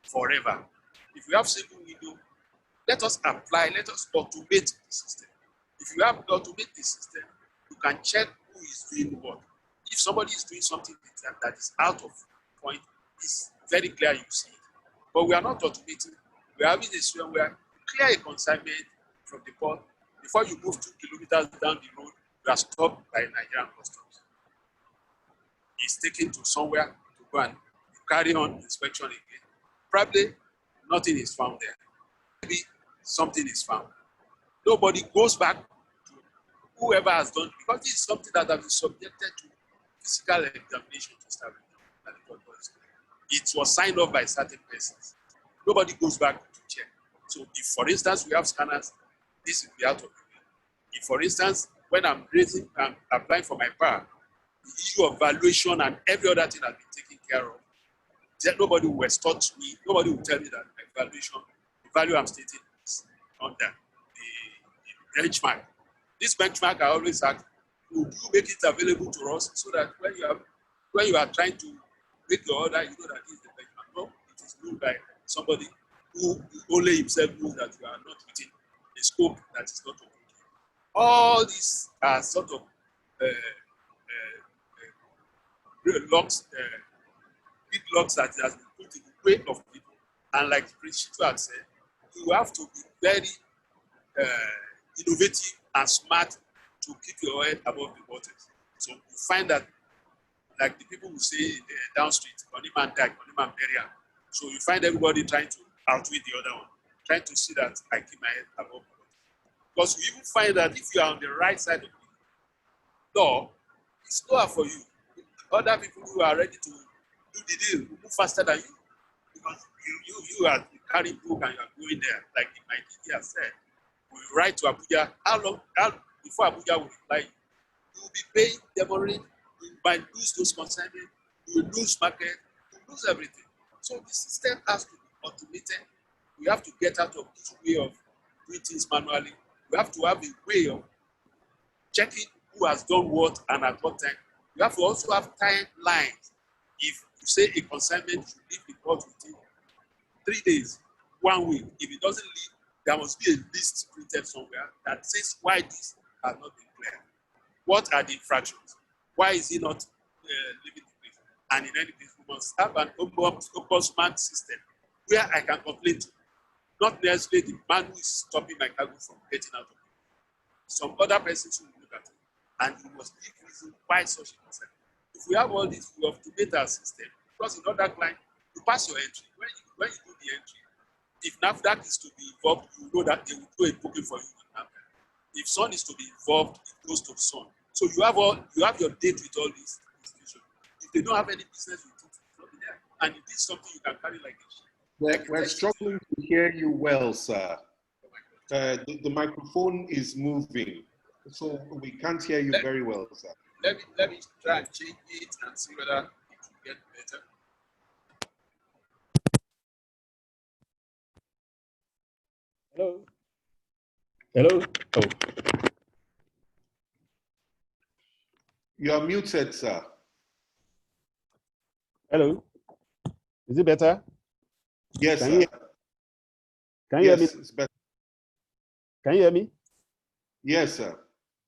forever. If we have single window, let us automate the system. If you have automate the system, you can check who is doing what. If somebody is doing something that is out of point, it's very clear you see it. But we are not automating. We are having a system where you clear a consignment from the port. Before you move 2 kilometers down the road, you are stopped by Nigerian customs. It's taken to somewhere to go and carry on inspection again. Probably nothing is found there. Maybe something is found. Nobody goes back to whoever has done, because this is something that has been subjected to physical examination to start with. It was signed off by certain persons. Nobody goes back to check. So if, for instance, we have scanners, this will be out of the way. If, for instance, when I'm applying for my power, the issue of valuation and every other thing has been taken care of, nobody will extort me, nobody will tell me that my valuation, the value I'm stating is under the benchmark. This benchmark, I always ask, would you make it available to us so that when you are trying to make your order, you know that this is the benchmark? No, it is known by somebody who only himself knows that you are not within a scope that is not okay. All these are sort of locks, big locks that has been put in the way of people. And like Prince Chitu had said, you have to be very innovative and smart to keep your head above the waters. So you find that, like the people who say in the down street, Oniman Dag, Oniman Beria. So you find everybody trying to outwit the other one, trying to see that I keep my head above the water. Because you even find that if you are on the right side of the law, it's slower for you. Other people who are ready to do the deal move faster than you, because you are carrying book and you are going there. Like my DD has said, we write to Abuja. How long before Abuja will reply you? You will be paying demurrage. You might lose those consignments. You will lose market. You will lose everything. So the system has to be automated. We have to get out of this way of doing things manually. We have to have a way of checking who has done what and at what time. You have to also have timelines. If you say a consignment should leave the port within 3 days, 1 week, if it doesn't leave, there must be a list printed somewhere that says why this has not been cleared. What are the infractions? Why is he not leaving the place? And in any case, we must have an ombudsman system where I can complain to, not necessarily the man who is stopping my cargo from getting out of it. Some other persons will look at it, and you must give reason why such a concern. If we have all this, we automate our system. Because in other clients, you pass your entry. When you do the entry, if NAFDAC is to be involved, you know that they will do a booking for you with NAFDAC. If Sun is to be involved, it goes to Sun. So you have your date with all these institutions. If they don't have any business with it, it's not there. And it is something you can carry like this. We're struggling to hear you well, sir. The microphone is moving, so we can't hear you very well, sir. Let me try and change it and see whether it will get better. Hello? Hello? Oh. You are muted, sir. Hello? Is it better? Yes, Can sir. Can you hear me? It's better. Can you hear me? Yes, sir.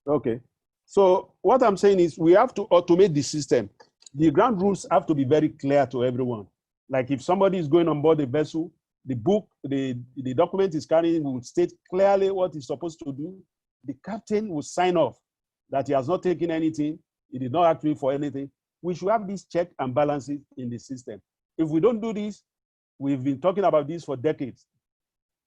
Okay. So what I'm saying is we have to automate the system. The ground rules have to be very clear to everyone. Like if somebody is going on board the vessel, the book, the document is carrying will state clearly what he's supposed to do. The captain will sign off that he has not taken anything, he did not ask me for anything. We should have these checks and balances in the system. If we don't do this, we've been talking about this for decades,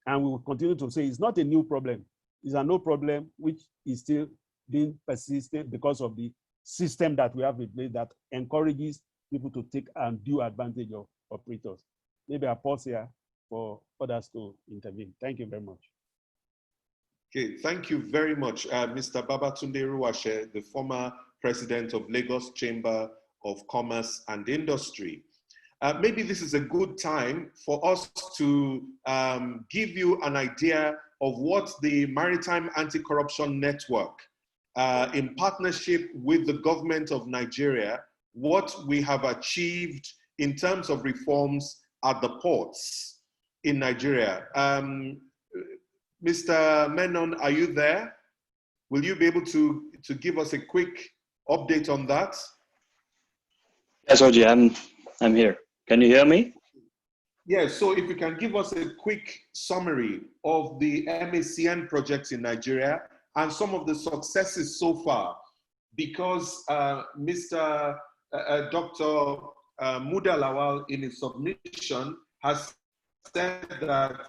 and we will continue to say it's not a new problem. It's an old problem which is still being persistent because of the system that we have in place that encourages people to take undue advantage of operators. Maybe I pause here for others to intervene. Thank you very much. Okay, thank you very much, Mr. Babatunde Ruwashe, the former president of Lagos Chamber of Commerce and Industry. Maybe this is a good time for us to give you an idea of what the Maritime Anti-Corruption Network, in partnership with the government of Nigeria, what we have achieved in terms of reforms at the ports in Nigeria. Mr. Menon, are you there? Will you be able to give us a quick update on that? Yes, Oji, I'm here. Can you hear me? Yes, so if you can give us a quick summary of the MACN projects in Nigeria and some of the successes so far, because Dr. Muda Lawal in his submission has said that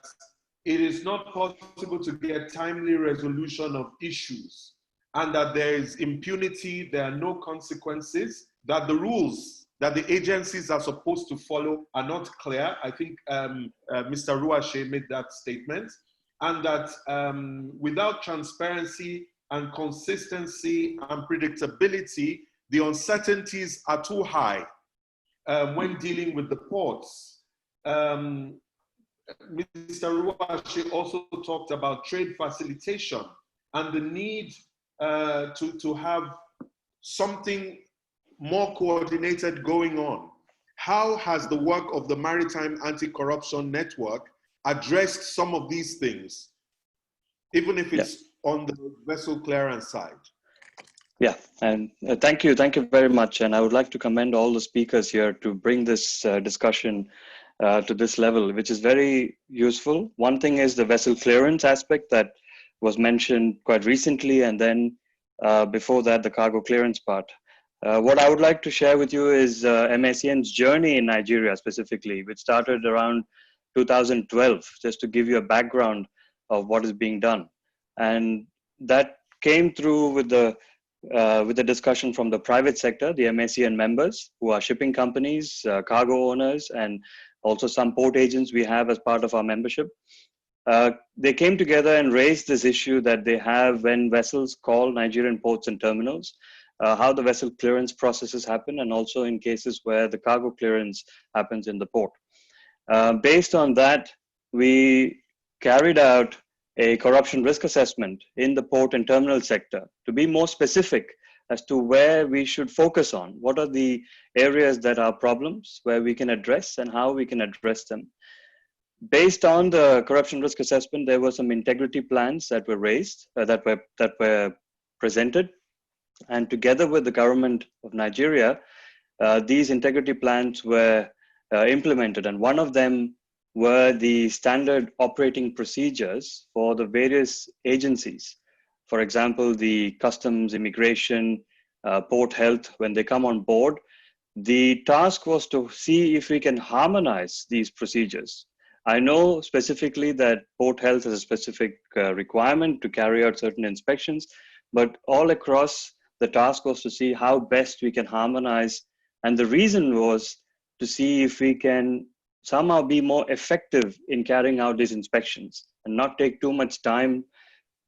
it is not possible to get timely resolution of issues and that there is impunity, there are no consequences, that the rules that the agencies are supposed to follow are not clear. I think Mr. Ruwashe made that statement. And that without transparency and consistency and predictability, the uncertainties are too high when dealing with the ports. Mr. Ruwashe also talked about trade facilitation and the need to have something more coordinated going on. How has the work of the Maritime Anti-Corruption Network addressed some of these things, even if it's on the vessel clearance side? Yeah, and thank you very much. And I would like to commend all the speakers here to bring this discussion to this level, which is very useful. One thing is the vessel clearance aspect that was mentioned quite recently, and then before that, the cargo clearance part. What I would like to share with you is MACN's journey in Nigeria specifically, which started around 2012, just to give you a background of what is being done. And that came through with the discussion from the private sector, the MACN members, who are shipping companies, cargo owners, and also some port agents we have as part of our membership. They came together and raised this issue that they have when vessels call Nigerian ports and terminals, how the vessel clearance processes happen, and also in cases where the cargo clearance happens in the port. Based on that, we carried out a corruption risk assessment in the port and terminal sector to be more specific as to where we should focus on. What are the areas that are problems where we can address and how we can address them. Based on the corruption risk assessment, there were some integrity plans that were raised, that were presented. And together with the government of Nigeria, these integrity plans were implemented. And one of them were the standard operating procedures for the various agencies. For example, the customs, immigration, port health, when they come on board, the task was to see if we can harmonize these procedures. I know specifically that port health has a specific requirement to carry out certain inspections, but all across the task was to see how best we can harmonize. And the reason was to see if we can somehow be more effective in carrying out these inspections and not take too much time.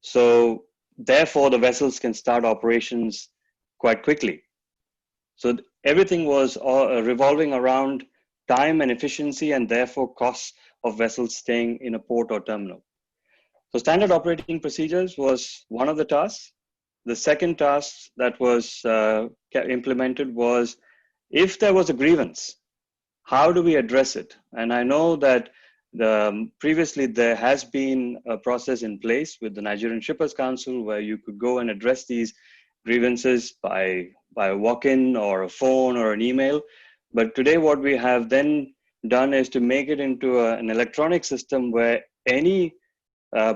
So therefore the vessels can start operations quite quickly. So everything was revolving around time and efficiency, and therefore costs of vessels staying in a port or terminal. So standard operating procedures was one of the tasks. The second task that was implemented was, if there was a grievance, how do we address it? And I know that previously there has been a process in place with the Nigerian Shippers Council where you could go and address these grievances by a walk-in or a phone or an email. But today what we have then done is to make it into an electronic system where any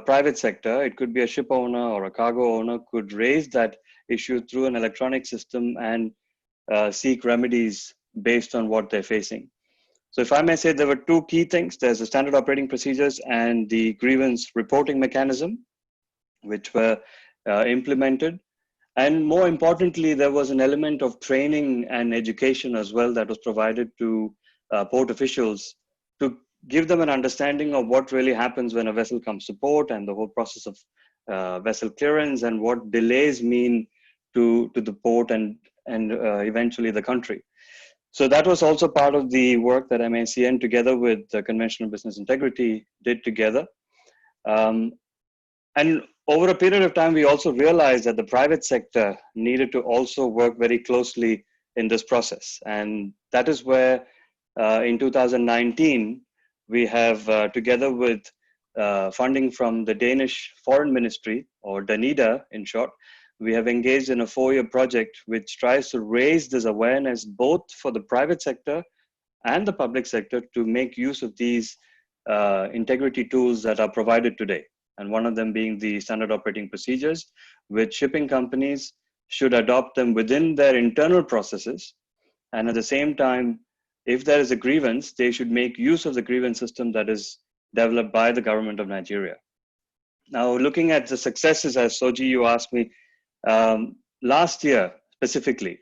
private sector, it could be a ship owner or a cargo owner, could raise that issue through an electronic system and seek remedies based on what they're facing. So if I may say, there were two key things. There's the standard operating procedures and the grievance reporting mechanism, which were implemented. And more importantly, there was an element of training and education as well that was provided to port officials to give them an understanding of what really happens when a vessel comes to port and the whole process of vessel clearance and what delays mean to the port and eventually the country. So that was also part of the work that MACN together with the Conventional Business Integrity did together. And over a period of time, we also realized that the private sector needed to also work very closely in this process. And that is where in 2019, we have, together with funding from the Danish Foreign Ministry, or DANIDA in short, we have engaged in a 4-year project which tries to raise this awareness both for the private sector and the public sector to make use of these integrity tools that are provided today. And one of them being the standard operating procedures, which shipping companies should adopt them within their internal processes. And at the same time, if there is a grievance, they should make use of the grievance system that is developed by the government of Nigeria. Now, looking at the successes, as Soji, you asked me, last year specifically,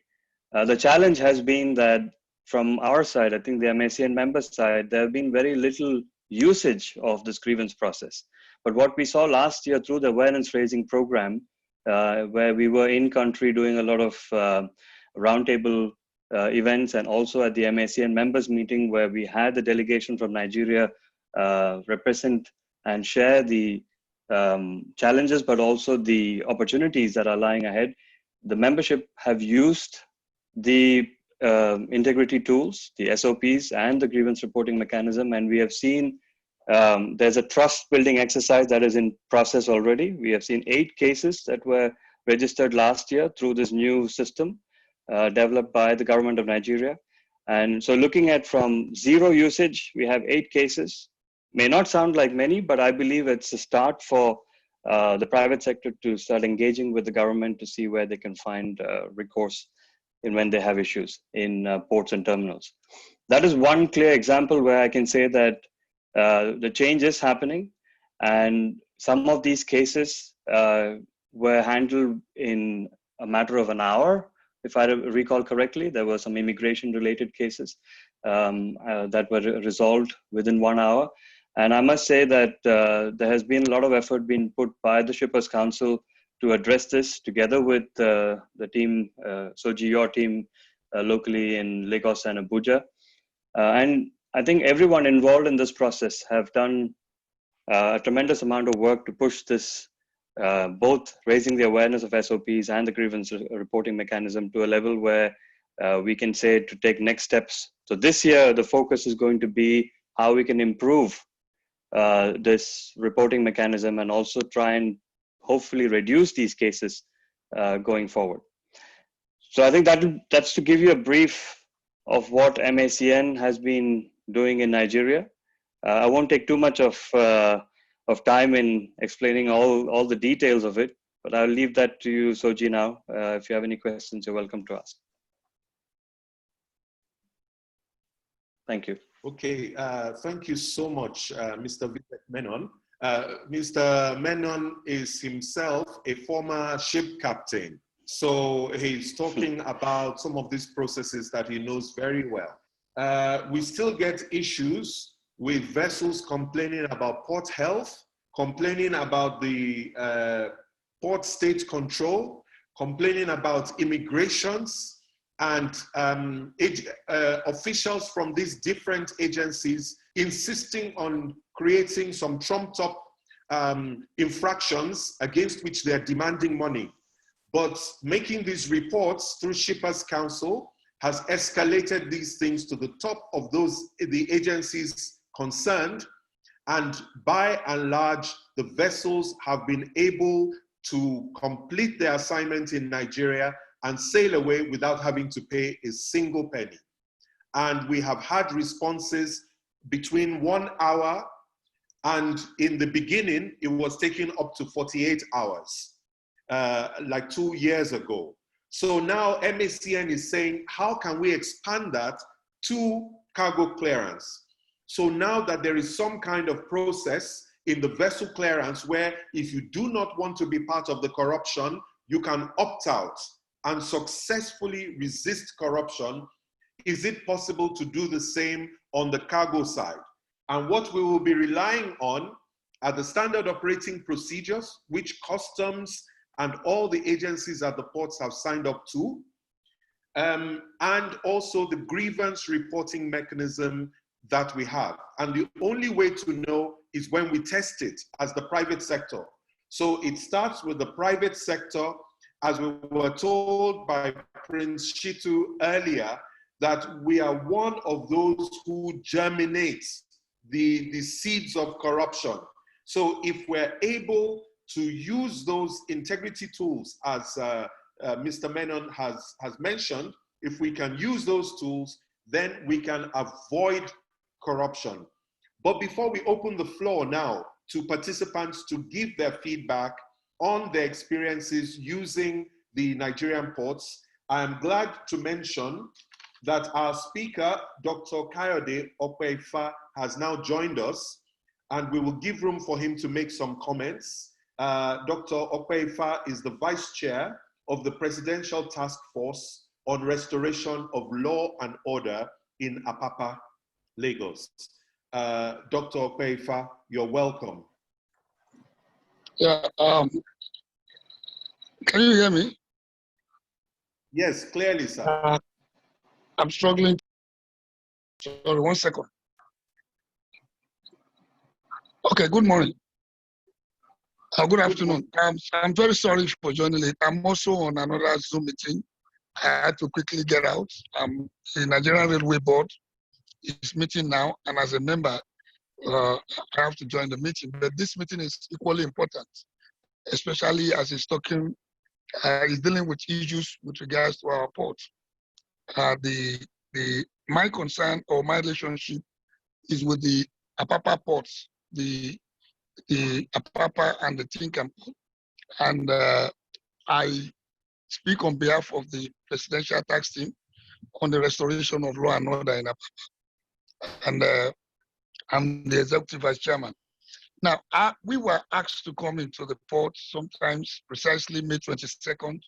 the challenge has been that from our side, I think the MACN member side, there have been very little usage of this grievance process. But what we saw last year through the awareness raising program, where we were in country doing a lot of roundtable events, and also at the MACN members meeting where we had the delegation from Nigeria represent and share the challenges, but also the opportunities that are lying ahead. The membership have used the integrity tools, the SOPs, and the grievance reporting mechanism, and we have seen there's a trust building exercise that is in process already. We have seen 8 cases that were registered last year through this new system developed by the government of Nigeria. And so looking at from 0 usage, we have 8 cases. May not sound like many, but I believe it's a start for the private sector to start engaging with the government to see where they can find recourse in when they have issues in ports and terminals. That is one clear example where I can say that the change is happening, and some of these cases were handled in a matter of an hour. If I recall correctly, there were some immigration-related cases that were resolved within 1 hour. And I must say that there has been a lot of effort being put by the Shippers Council to address this together with the team, Soji, your team locally in Lagos and Abuja. And I think everyone involved in this process have done a tremendous amount of work to push this, both raising the awareness of SOPs and the grievance reporting mechanism to a level where we can say to take next steps. So this year, the focus is going to be how we can improve this reporting mechanism and also try and hopefully reduce these cases going forward. So I think that's to give you a brief of what MACN has been doing in Nigeria. I won't take too much of time in explaining all the details of it, but I'll leave that to you, Soji, now. If you have any questions, you're welcome to ask. Thank you. Okay, thank you so much, Mr. Vivek Menon. Mr. Menon is himself a former ship captain. So he's talking about some of these processes that he knows very well. We still get issues with vessels complaining about port health, complaining about the port state control, complaining about immigrations, and officials from these different agencies insisting on creating some trumped up infractions against which they're demanding money. But making these reports through Shippers Council has escalated these things to the top of the agencies concerned. And by and large, the vessels have been able to complete their assignment in Nigeria and sail away without having to pay a single penny. And we have had responses between 1 hour, and in the beginning, it was taking up to 48 hours, like 2 years ago. So now MACN is saying, how can we expand that to cargo clearance? So now that there is some kind of process in the vessel clearance where if you do not want to be part of the corruption, you can opt out and successfully resist corruption, is it possible to do the same on the cargo side? And what we will be relying on are the standard operating procedures, which customs and all the agencies at the ports have signed up to, and also the grievance reporting mechanism that we have. And the only way to know is when we test it as the private sector. So it starts with the private sector, as we were told by Prince Shitu earlier, that we are one of those who germinate the seeds of corruption. So if we're able to use those integrity tools, as Mr. Menon has mentioned, if we can use those tools, then we can avoid corruption. But before we open the floor now to participants to give their feedback on their experiences using the Nigerian ports, I am glad to mention that our speaker, Dr. Kayode Okwefa, has now joined us, and we will give room for him to make some comments. Dr. Okwefa is the Vice Chair of the Presidential Task Force on Restoration of Law and Order in Apapa, Lagos. Dr. Okwefa, you're welcome. Yeah, can you hear me? Yes, clearly, sir. I'm struggling. Sorry, 1 second. Okay, good morning. Good afternoon. I'm very sorry for joining late. I'm also on another Zoom meeting. I had to quickly get out. The Nigerian Railway Board is meeting now, and as a member, I have to join the meeting. But this meeting is equally important, especially as it's talking, it's dealing with issues with regards to our port. My concern or my relationship is with the Apapa ports, the the Apapa and the Tinkan port. And I speak on behalf of the Presidential Tax Team on the restoration of law and order in Apapa. And I'm the Executive Vice Chairman. Now, we were asked to come into the port sometimes precisely May 22nd,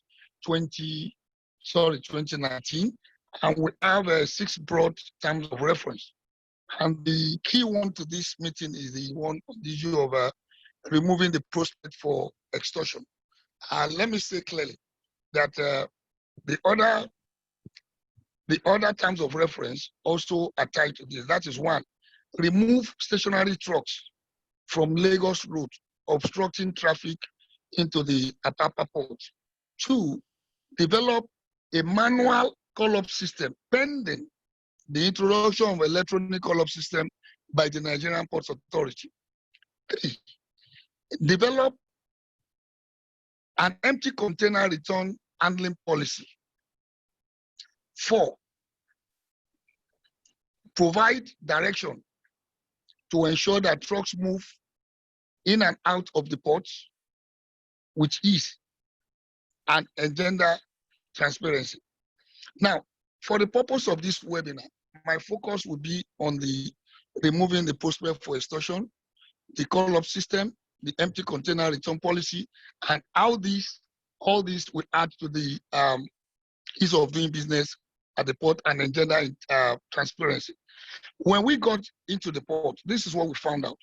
2019, and we have 6 broad terms of reference. And the key one to this meeting is the one on the issue of removing the prospect for extortion. Let me say clearly that the other terms of reference also are tied to this. That is 1, remove stationary trucks from Lagos Road, obstructing traffic into the Apapa port. 2, develop a manual call-up system pending the introduction of electronic call-up system by the Nigerian Ports Authority. 3, develop an empty container return handling policy. 4, provide direction to ensure that trucks move in and out of the ports with ease and engender transparency. Now, for the purpose of this webinar, my focus will be on the removing the prospect for extortion, the call-up system, the empty container return policy, and how all these will add to the ease of doing business at the port and engender transparency. When we got into the port, this is what we found out.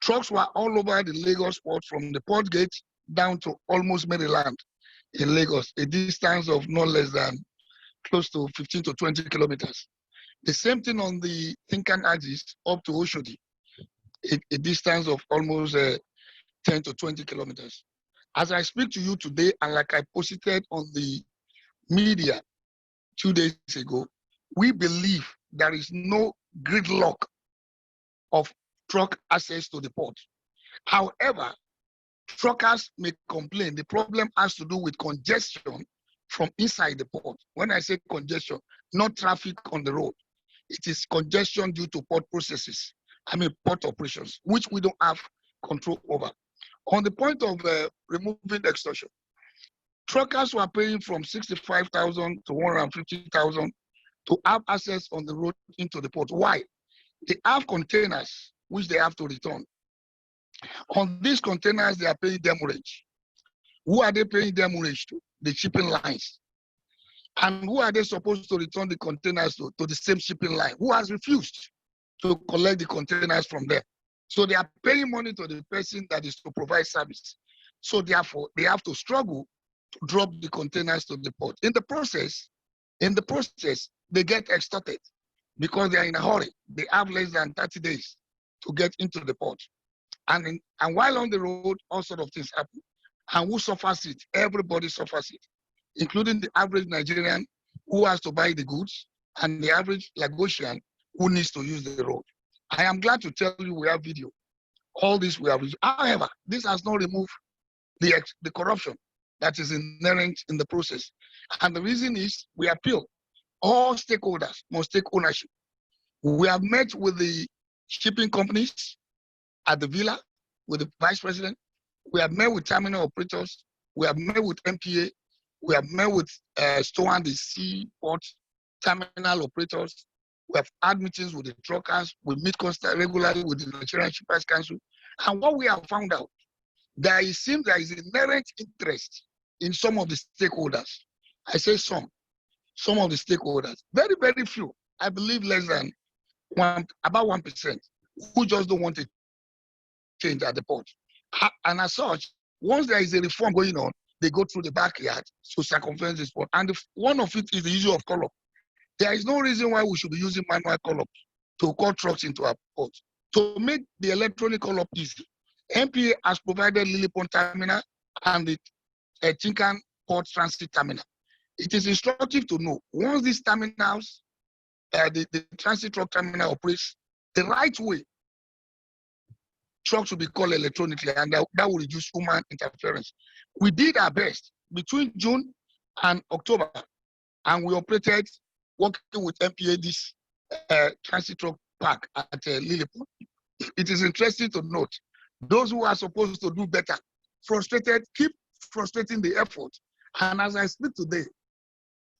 Trucks were all over the Lagos port from the port gate down to almost Maryland in Lagos, a distance of no less than close to 15 to 20 kilometers. The same thing on the Tinkan axis up to Oshodi, a distance of almost 10 to 20 kilometers. As I speak to you today, and like I posted on the media 2 days ago, we believe there is no gridlock of truck access to the port. However, truckers may complain. The problem has to do with congestion from inside the port. When I say congestion, not traffic on the road. It is congestion due to port processes, port operations, which we don't have control over. On the point of removing extortion, truckers were paying from 65,000 to 150,000 to have access on the road into the port. Why? They have containers which they have to return. On these containers, they are paying demurrage. Who are they paying demurrage to? The shipping lines. And who are they supposed to return the containers to the same shipping line? Who has refused to collect the containers from them? So they are paying money to the person that is to provide service. So therefore, they have to struggle to drop the containers to the port. In the process, they get extorted because they are in a hurry. They have less than 30 days to get into the port. And while on the road, all sorts of things happen. And who suffers it? Everybody suffers it, including the average Nigerian who has to buy the goods and the average Lagosian who needs to use the road. I am glad to tell you we have video. All this we have. However, this has not removed the corruption that is inherent in the process. And the reason is we appeal. All stakeholders must take ownership. We have met with the shipping companies at the villa, with the vice president. We have met with terminal operators. We have met with MPA. We have met with STOA, the seaport terminal operators. We have had meetings with the truckers. We meet regularly with the Nigerian Shippers Council. And what we have found out, it seems there is inherent interest in some of the stakeholders. I say some of the stakeholders. Very, very few. I believe less than about 1%, who just don't want to change at the port. And as such, once there is a reform going on, they go through the backyard to circumvent this port. And one of it is the issue of call-up. There is no reason why we should be using manual call-up to call trucks into our port. To make the electronic call-up easy, MPA has provided Lily Pond Terminal and the Tinkan Port Transit Terminal. It is instructive to know, once these terminals, the transit truck terminal operates the right way, trucks will be called electronically, and that will reduce human interference. We did our best between June and October, and we operated working with MPA this transit truck park at Lily Pond. It is interesting to note Those who are supposed to do better, frustrated, keep frustrating the effort. And as I speak today,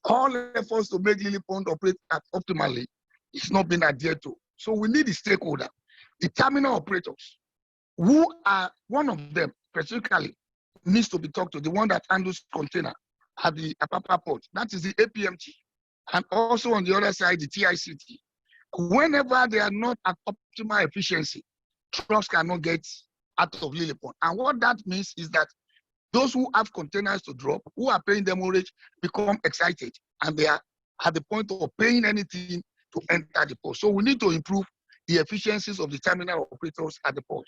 all efforts to make Lily Pond operate optimally is not being adhered to. So we need the stakeholder, the terminal operators, who are one of them specifically needs to be talked to, the one that handles container at the Apapa port. That is the APMT. And also on the other side, the TICT. Whenever they are not at optimal efficiency, trucks cannot get out of Lily Pond. And what that means is that those who have containers to drop, who are paying demurrage, become excited, and they are at the point of paying anything to enter the port. So we need to improve the efficiencies of the terminal operators at the port.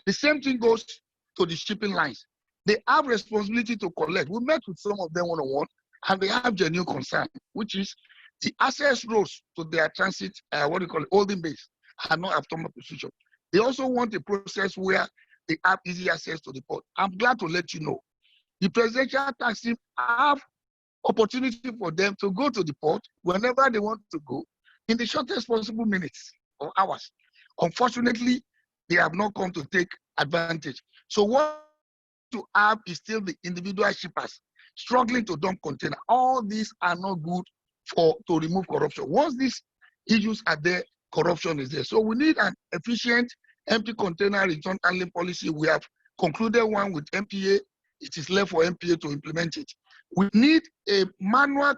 The same thing goes to the shipping lines. They have responsibility to collect. We met with some of them one-on-one, and they have genuine concern, which is the access roads to their transit, holding base, are not optimal position. They also want a process where they have easy access to the port. I'm glad to let you know, the presidential tax team have opportunity for them to go to the port whenever they want to go in the shortest possible minutes or hours. Unfortunately, they have not come to take advantage. So what to have is still the individual shippers struggling to dump container. All these are not good to remove corruption. Once these issues are there, corruption is there. So we need an efficient empty container return handling policy. We have concluded one with MPA. It is left for MPA to implement it. We need a manual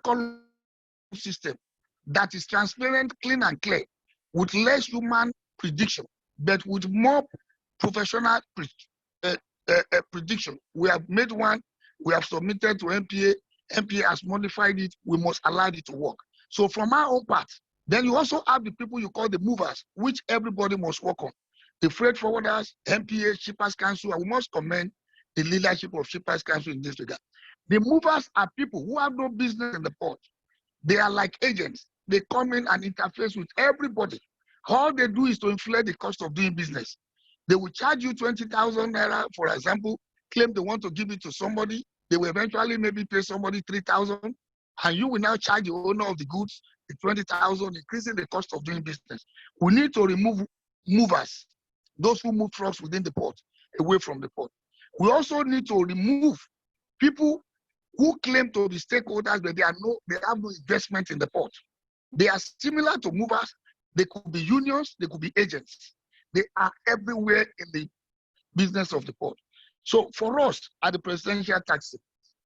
system that is transparent, clean, and clear, with less human prediction, but with more professional prediction. We have made one, we have submitted to MPA. MPA has modified it. We must allow it to work. So from our own part, then you also have the people you call the movers, which everybody must work on. The freight forwarders, MPA, Shippers Council, and we must commend the leadership of Shippers Council in this regard. The movers are people who have no business in the port. They are like agents. They come in and interface with everybody. All they do is to inflate the cost of doing business. They will charge you 20,000 naira, for example, claim they want to give it to somebody. They will eventually maybe pay somebody 3,000, and you will now charge the owner of the goods the 20,000, increasing the cost of doing business. We need to remove movers, those who move trucks within the port, away from the port. We also need to remove people who claim to be stakeholders, but they have no investment in the port. They are similar to movers. They could be unions, they could be agents. They are everywhere in the business of the port. So for us at the presidential tax,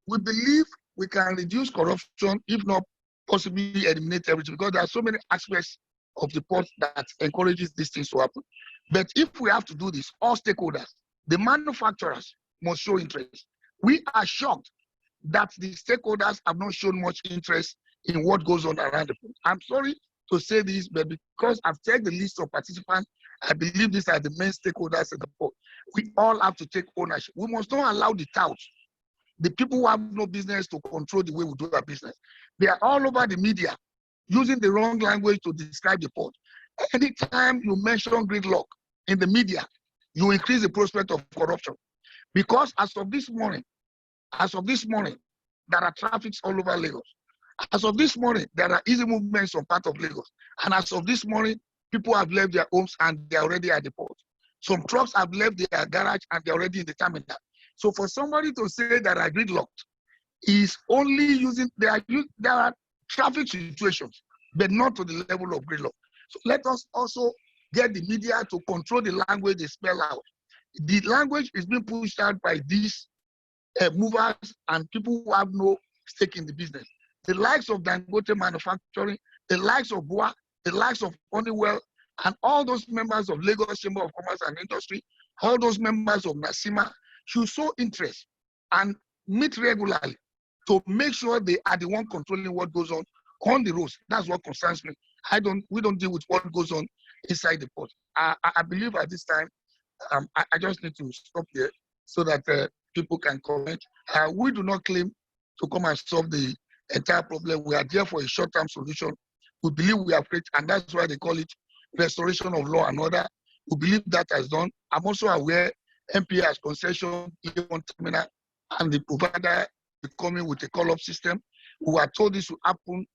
we believe we can reduce corruption, if not possibly eliminate everything, because there are so many aspects of the port that encourages these things to happen. But if we have to do this, all stakeholders, the manufacturers must show interest. We are shocked that the stakeholders have not shown much interest in what goes on around the port. I'm sorry to say this, but because I've checked the list of participants, I believe these are the main stakeholders in the port. We all have to take ownership. We must not allow the touts, the people who have no business, to control the way we do our business. They are all over the media using the wrong language to describe the port. Anytime you mention gridlock in the media, you increase the prospect of corruption. Because as of this morning, there are traffics all over Lagos. As of this morning, there are easy movements on part of Lagos. And as of this morning, people have left their homes and they're already at the port. Some trucks have left their garage and they're already in the terminal. So for somebody to say that are gridlocked is only using, there are traffic situations, but not to the level of gridlock. So let us also get the media to control the language they spell out. The language is being pushed out by these movers and people who have no stake in the business. The likes of Dangote Manufacturing, the likes of Boa, the likes of Honeywell, and all those members of Lagos Chamber of Commerce and Industry, all those members of NASIMA should show interest and meet regularly to make sure they are the one controlling what goes on the roads. That's what concerns me. We don't deal with what goes on inside the port. I believe at this time, I just need to stop here so that people can comment. We do not claim to come and solve the entire problem. We are there for a short-term solution. We believe we have created, and that's why they call it restoration of law and order. We believe that has done. I'm also aware MPA has concession terminal and the provider is coming with a call-up system. We are told this will happen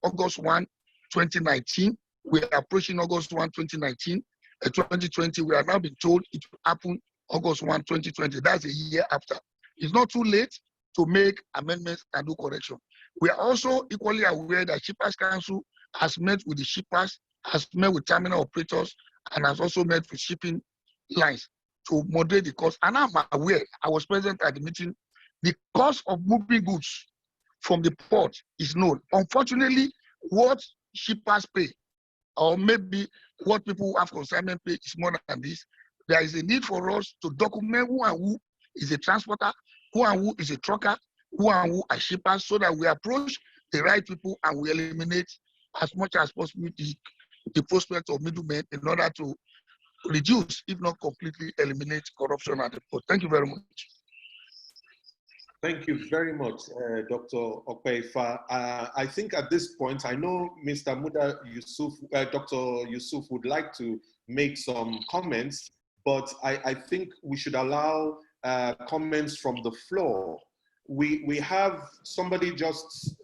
August 1, 2019. We are approaching August 1, 2019. 2020, we are now being told it will happen August 1, 2020. That's a year after. It's not too late to make amendments and do correction. We are also equally aware that Shippers Council has met with the shippers, has met with terminal operators, and has also met with shipping lines to moderate the cost. And I'm aware, I was present at the meeting, the cost of moving goods from the port is known. Unfortunately, what shippers pay, or maybe what people who have consignment pay, is more than this. There is a need for us to document who and who is a transporter, who and who is a trucker, who and who are shippers, so that we approach the right people and we eliminate as much as possible the prospect of middlemen in order to reduce, if not completely eliminate, corruption at the port. Thank you very much. Thank you very much, Dr. Okpeifa. I think at this point, I know Mr. Muda Yusuf, Dr. Yusuf would like to make some comments, but I think we should allow comments from the floor. We have somebody just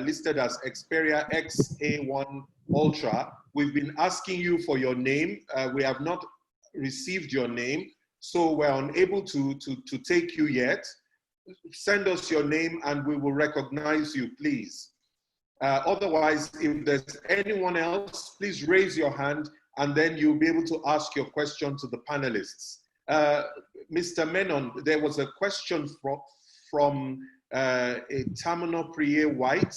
listed as Xperia XA1 Ultra. We've been asking you for your name. We have not received your name, so we're unable to take you yet. Send us your name and we will recognize you, please. Otherwise, if there's anyone else, please raise your hand and then you'll be able to ask your question to the panelists. Mr. Menon, there was a question from Tamino Priye White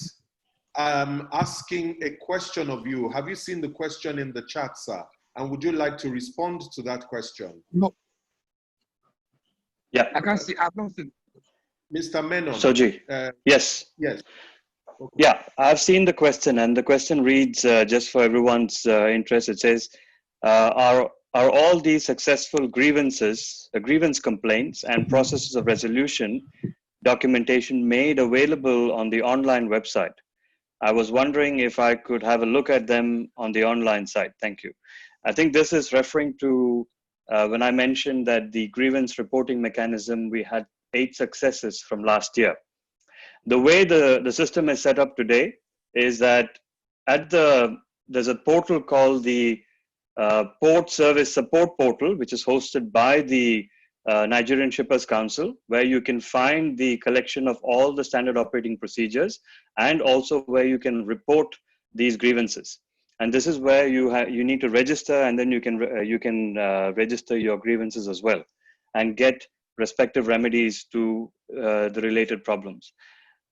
asking a question of you. Have you seen the question in the chat, sir? And would you like to respond to that question? No. Yeah. I can't see. I've not seen. Mr. Menon. Soji. Yes. Yes. Okay. Yeah, I've seen the question, and the question reads, just for everyone's interest, it says, are all these successful grievances, grievance complaints and processes of resolution documentation made available on the online website? I was wondering if I could have a look at them on the online site. Thank you. I think this is referring to when I mentioned that the grievance reporting mechanism, we had 8 successes from last year. The way the system is set up today is that there's a portal called the Port Service Support Portal, which is hosted by the Nigerian Shippers Council, where you can find the collection of all the standard operating procedures and also where you can report these grievances. And this is where you need to register, and then you can register your grievances as well and get respective remedies to the related problems.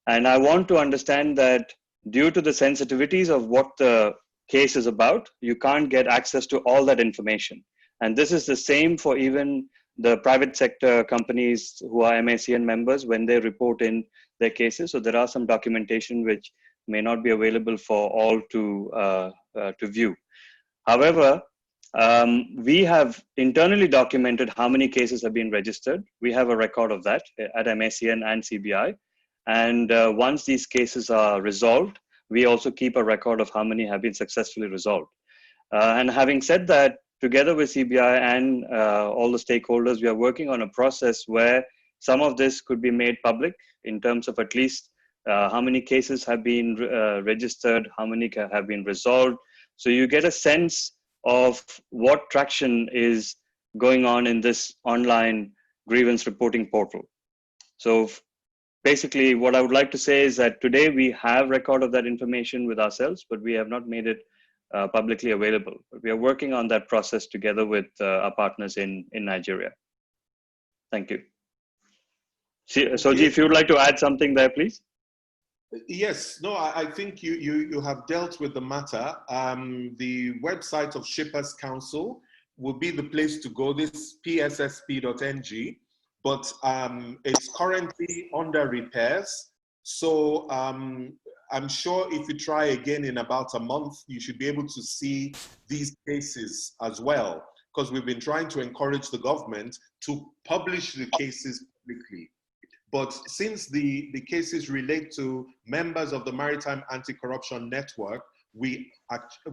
And I want to understand that due to the sensitivities of what the case is about, you can't get access to all that information. And this is the same for even the private sector companies who are MACN members when they report in their cases. So there are some documentation which may not be available for all to view. However, we have internally documented how many cases have been registered. We have a record of that at MACN and CBI. And once these cases are resolved, we also keep a record of how many have been successfully resolved. And having said that, together with CBI and all the stakeholders, we are working on a process where some of this could be made public in terms of at least how many cases have been registered, how many have been resolved. So you get a sense of what traction is going on in this online grievance reporting portal. So basically, what I would like to say is that today we have record of that information with ourselves, but we have not made it publicly available. But we are working on that process together with our partners in Nigeria. Thank you. Soji, if you would like to add something there, please. Yes, no, I think you have dealt with the matter. The website of Shippers Council will be the place to go, this pssp.ng, but it's currently under repairs. So I'm sure if you try again in about a month, you should be able to see these cases as well, because we've been trying to encourage the government to publish the cases publicly. But since the cases relate to members of the Maritime Anti-Corruption Network, we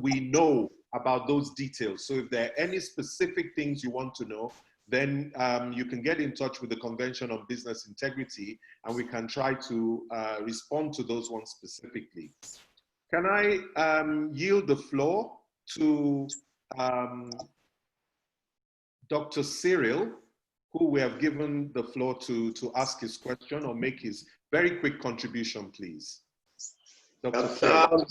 know about those details. So if there are any specific things you want to know, then you can get in touch with the Convention on Business Integrity, and we can try to respond to those ones specifically. Can I yield the floor to Dr. Cyril who we have given the floor to ask his question or make his very quick contribution, please. Dr. Cyril.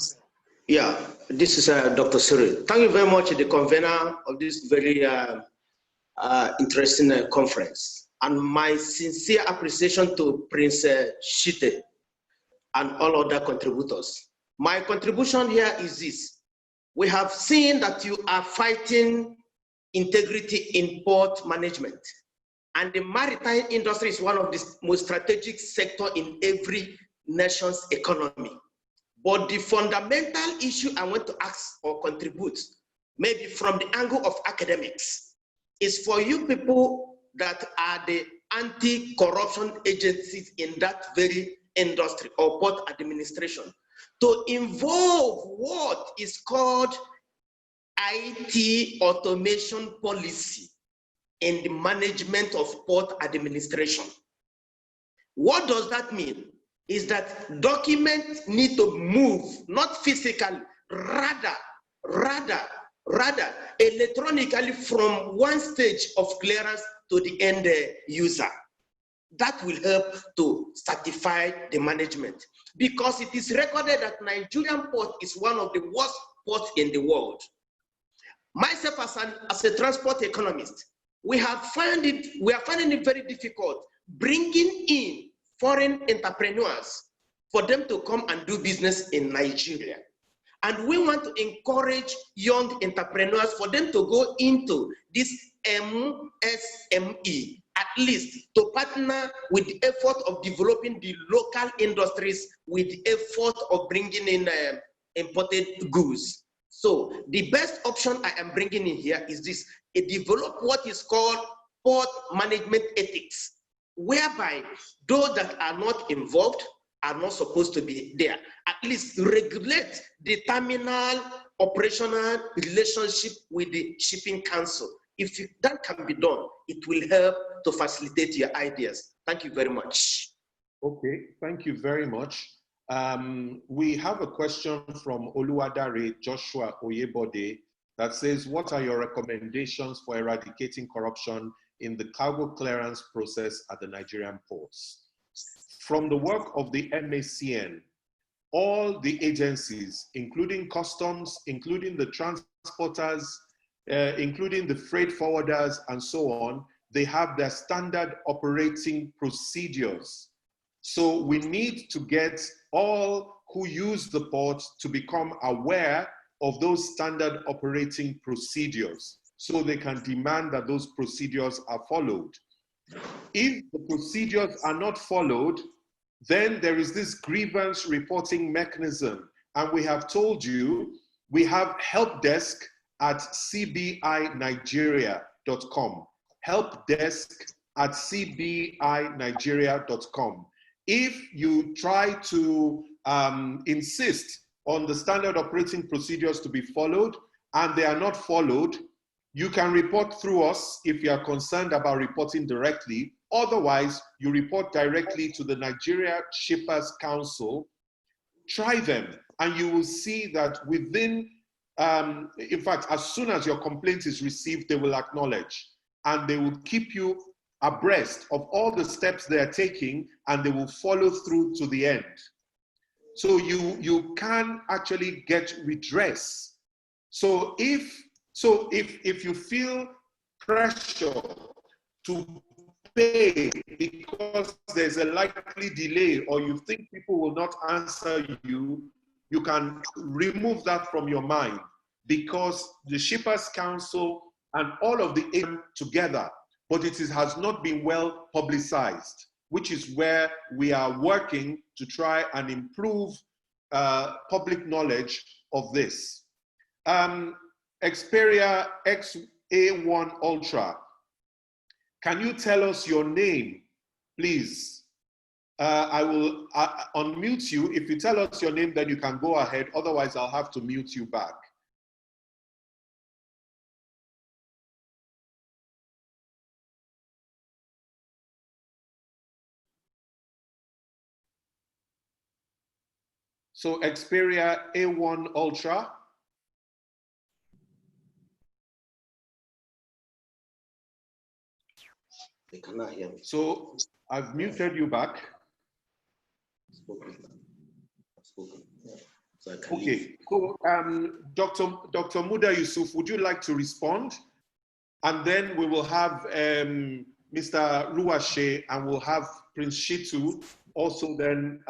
Yeah, this is Dr. Cyril. Thank you very much, the convener of this very interesting conference. And my sincere appreciation to Prince Shite and all other contributors. My contribution here is this. We have seen that you are fighting integrity in port management. And the maritime industry is one of the most strategic sectors in every nation's economy. But the fundamental issue I want to ask or contribute, maybe from the angle of academics, is for you people that are the anti-corruption agencies in that very industry or port administration to involve what is called IT automation policy in the management of port administration. What does that mean? Is that documents need to move, not physically, rather electronically from one stage of clearance to the end user. That will help to certify the management, because it is recorded that Nigerian port is one of the worst ports in the world. Myself as a transport economist, we are finding it very difficult bringing in foreign entrepreneurs for them to come and do business in Nigeria. And we want to encourage young entrepreneurs for them to go into this MSME, at least to partner with the effort of developing the local industries with the effort of bringing in imported goods. So the best option I am bringing in here is this: develop what is called port management ethics, whereby those that are not involved are not supposed to be there. At least regulate the terminal operational relationship with the shipping council. If that can be done, it will help to facilitate your ideas. Thank you very much. Okay, thank you very much. We have a question from Oluwadare Joshua Oyebode that says, what are your recommendations for eradicating corruption in the cargo clearance process at the Nigerian ports? From the work of the MACN, all the agencies, including customs, including the transporters, including the freight forwarders and so on, they have their standard operating procedures. So we need to get all who use the port to become aware of those standard operating procedures so they can demand that those procedures are followed. If the procedures are not followed, then there is this grievance reporting mechanism. And we have told you, we have help desk at cbinigeria.com. Help desk at cbinigeria.com. If you try to insist on the standard operating procedures to be followed and they are not followed, you can report through us if you are concerned about reporting directly. Otherwise, you report directly to the Nigeria Shippers Council. Try them, and you will see that within, in fact, as soon as your complaint is received, they will acknowledge, and they will keep you abreast of all the steps they are taking, and they will follow through to the end. So you can actually get redress. So if you feel pressure to pay because there's a likely delay or you think people will not answer you, you can remove that from your mind, because the Shippers Council and all of the aim together, but it has not been well publicized, which is where we are working to try and improve public knowledge of this. Xperia XA1 Ultra, can you tell us your name, please? I will unmute you. If you tell us your name, then you can go ahead. Otherwise, I'll have to mute you back. So Xperia A1 Ultra. They cannot hear me. So I've muted you back. Spoken. Yeah. So Okay. So Dr. Muda Yusuf, would you like to respond? And then we will have Mr. Ruwashe, and we'll have Prince Shitu also then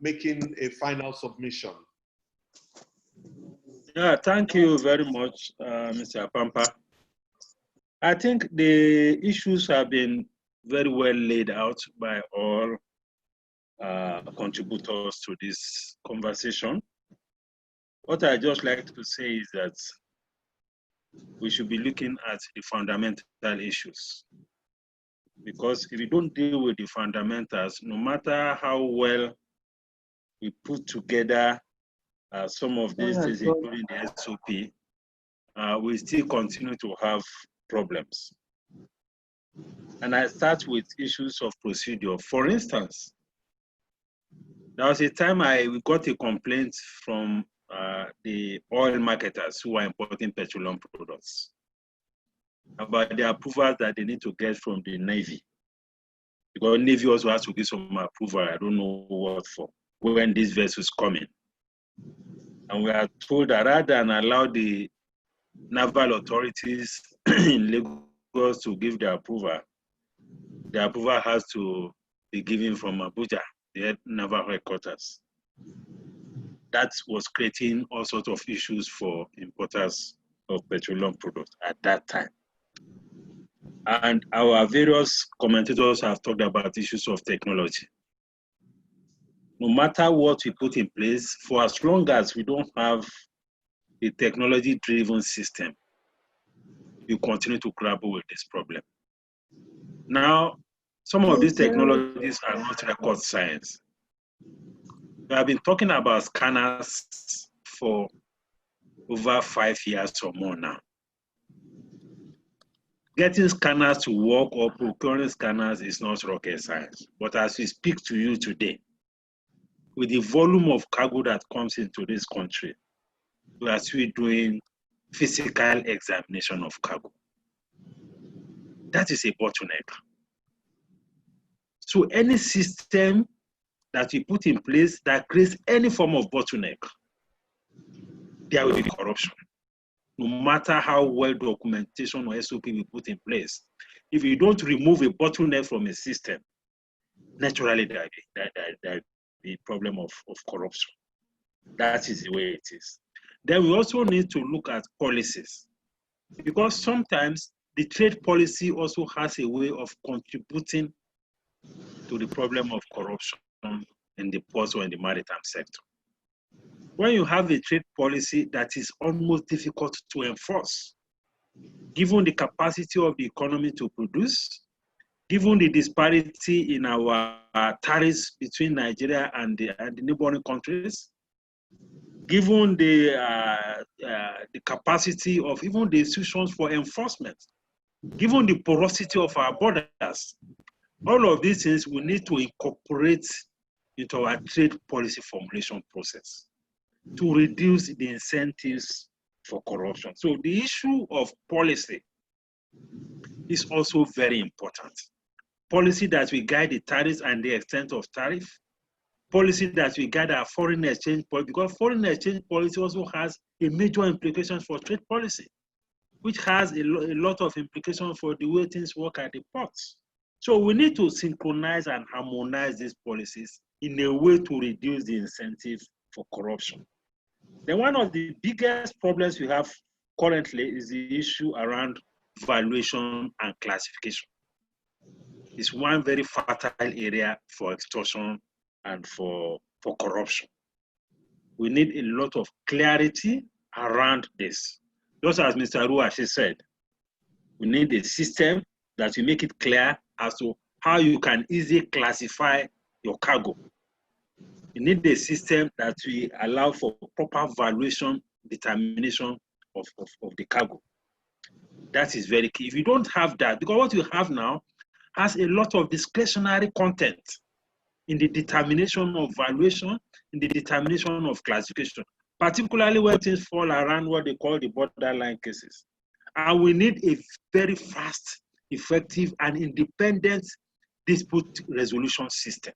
making a final submission. Yeah, thank you very much, Mr. Apampa. I think the issues have been very well laid out by all contributors to this conversation. What I just like to say is that we should be looking at the fundamental issues. Because if we don't deal with the fundamentals, no matter how well we put together some of these things, including the SOP, we still continue to have problems. And I start with issues of procedure. For instance, there was a time we got a complaint from the oil marketers who are importing petroleum products about the approvals that they need to get from the Navy. Because Navy also has to give some approval, I don't know what for, when these vessels come in. And we are told that rather than allow the naval authorities in Lagos to give the approval has to be given from Abuja, the naval headquarters. That was creating all sorts of issues for importers of petroleum products at that time. And our various commentators have talked about issues of technology. No matter what we put in place, for as long as we don't have a technology-driven system, we continue to grapple with this problem. Now, some of these technologies are not record science. We have been talking about scanners for over 5 years or more now. Getting scanners to work or procuring scanners is not rocket science. But as we speak to you today, with the volume of cargo that comes into this country, we are still doing physical examination of cargo. That is a bottleneck. So any system that we put in place that creates any form of bottleneck, there will be corruption. No matter how well documentation or SOP we put in place, if you don't remove a bottleneck from a system, naturally there will be a problem of corruption. That is the way it is. Then we also need to look at policies, because sometimes the trade policy also has a way of contributing to the problem of corruption in the ports or in the maritime sector. When you have a trade policy that is almost difficult to enforce, given the capacity of the economy to produce, given the disparity in our tariffs between Nigeria and the neighboring countries, given the capacity of even the institutions for enforcement, given the porosity of our borders, all of these things we need to incorporate into our trade policy formulation process to reduce the incentives for corruption. So the issue of policy is also very important. Policy that will guide the tariffs and the extent of tariff, policy that will guide our foreign exchange policy, because foreign exchange policy also has a major implication for trade policy, which has a lot of implications for the way things work at the ports. So we need to synchronize and harmonize these policies in a way to reduce the incentive for corruption. Then one of the biggest problems we have currently is the issue around valuation and classification. It's one very fertile area for extortion and for corruption. We need a lot of clarity around this. Just as Mr. Ruwashe said, we need a system that will make it clear as to how you can easily classify your cargo. You need a system that will allow for proper valuation, determination of the cargo. That is very key. If you don't have that, because what you have now has a lot of discretionary content in the determination of valuation, in the determination of classification, particularly when things fall around what they call the borderline cases. And we need a very fast effective, and independent dispute resolution system.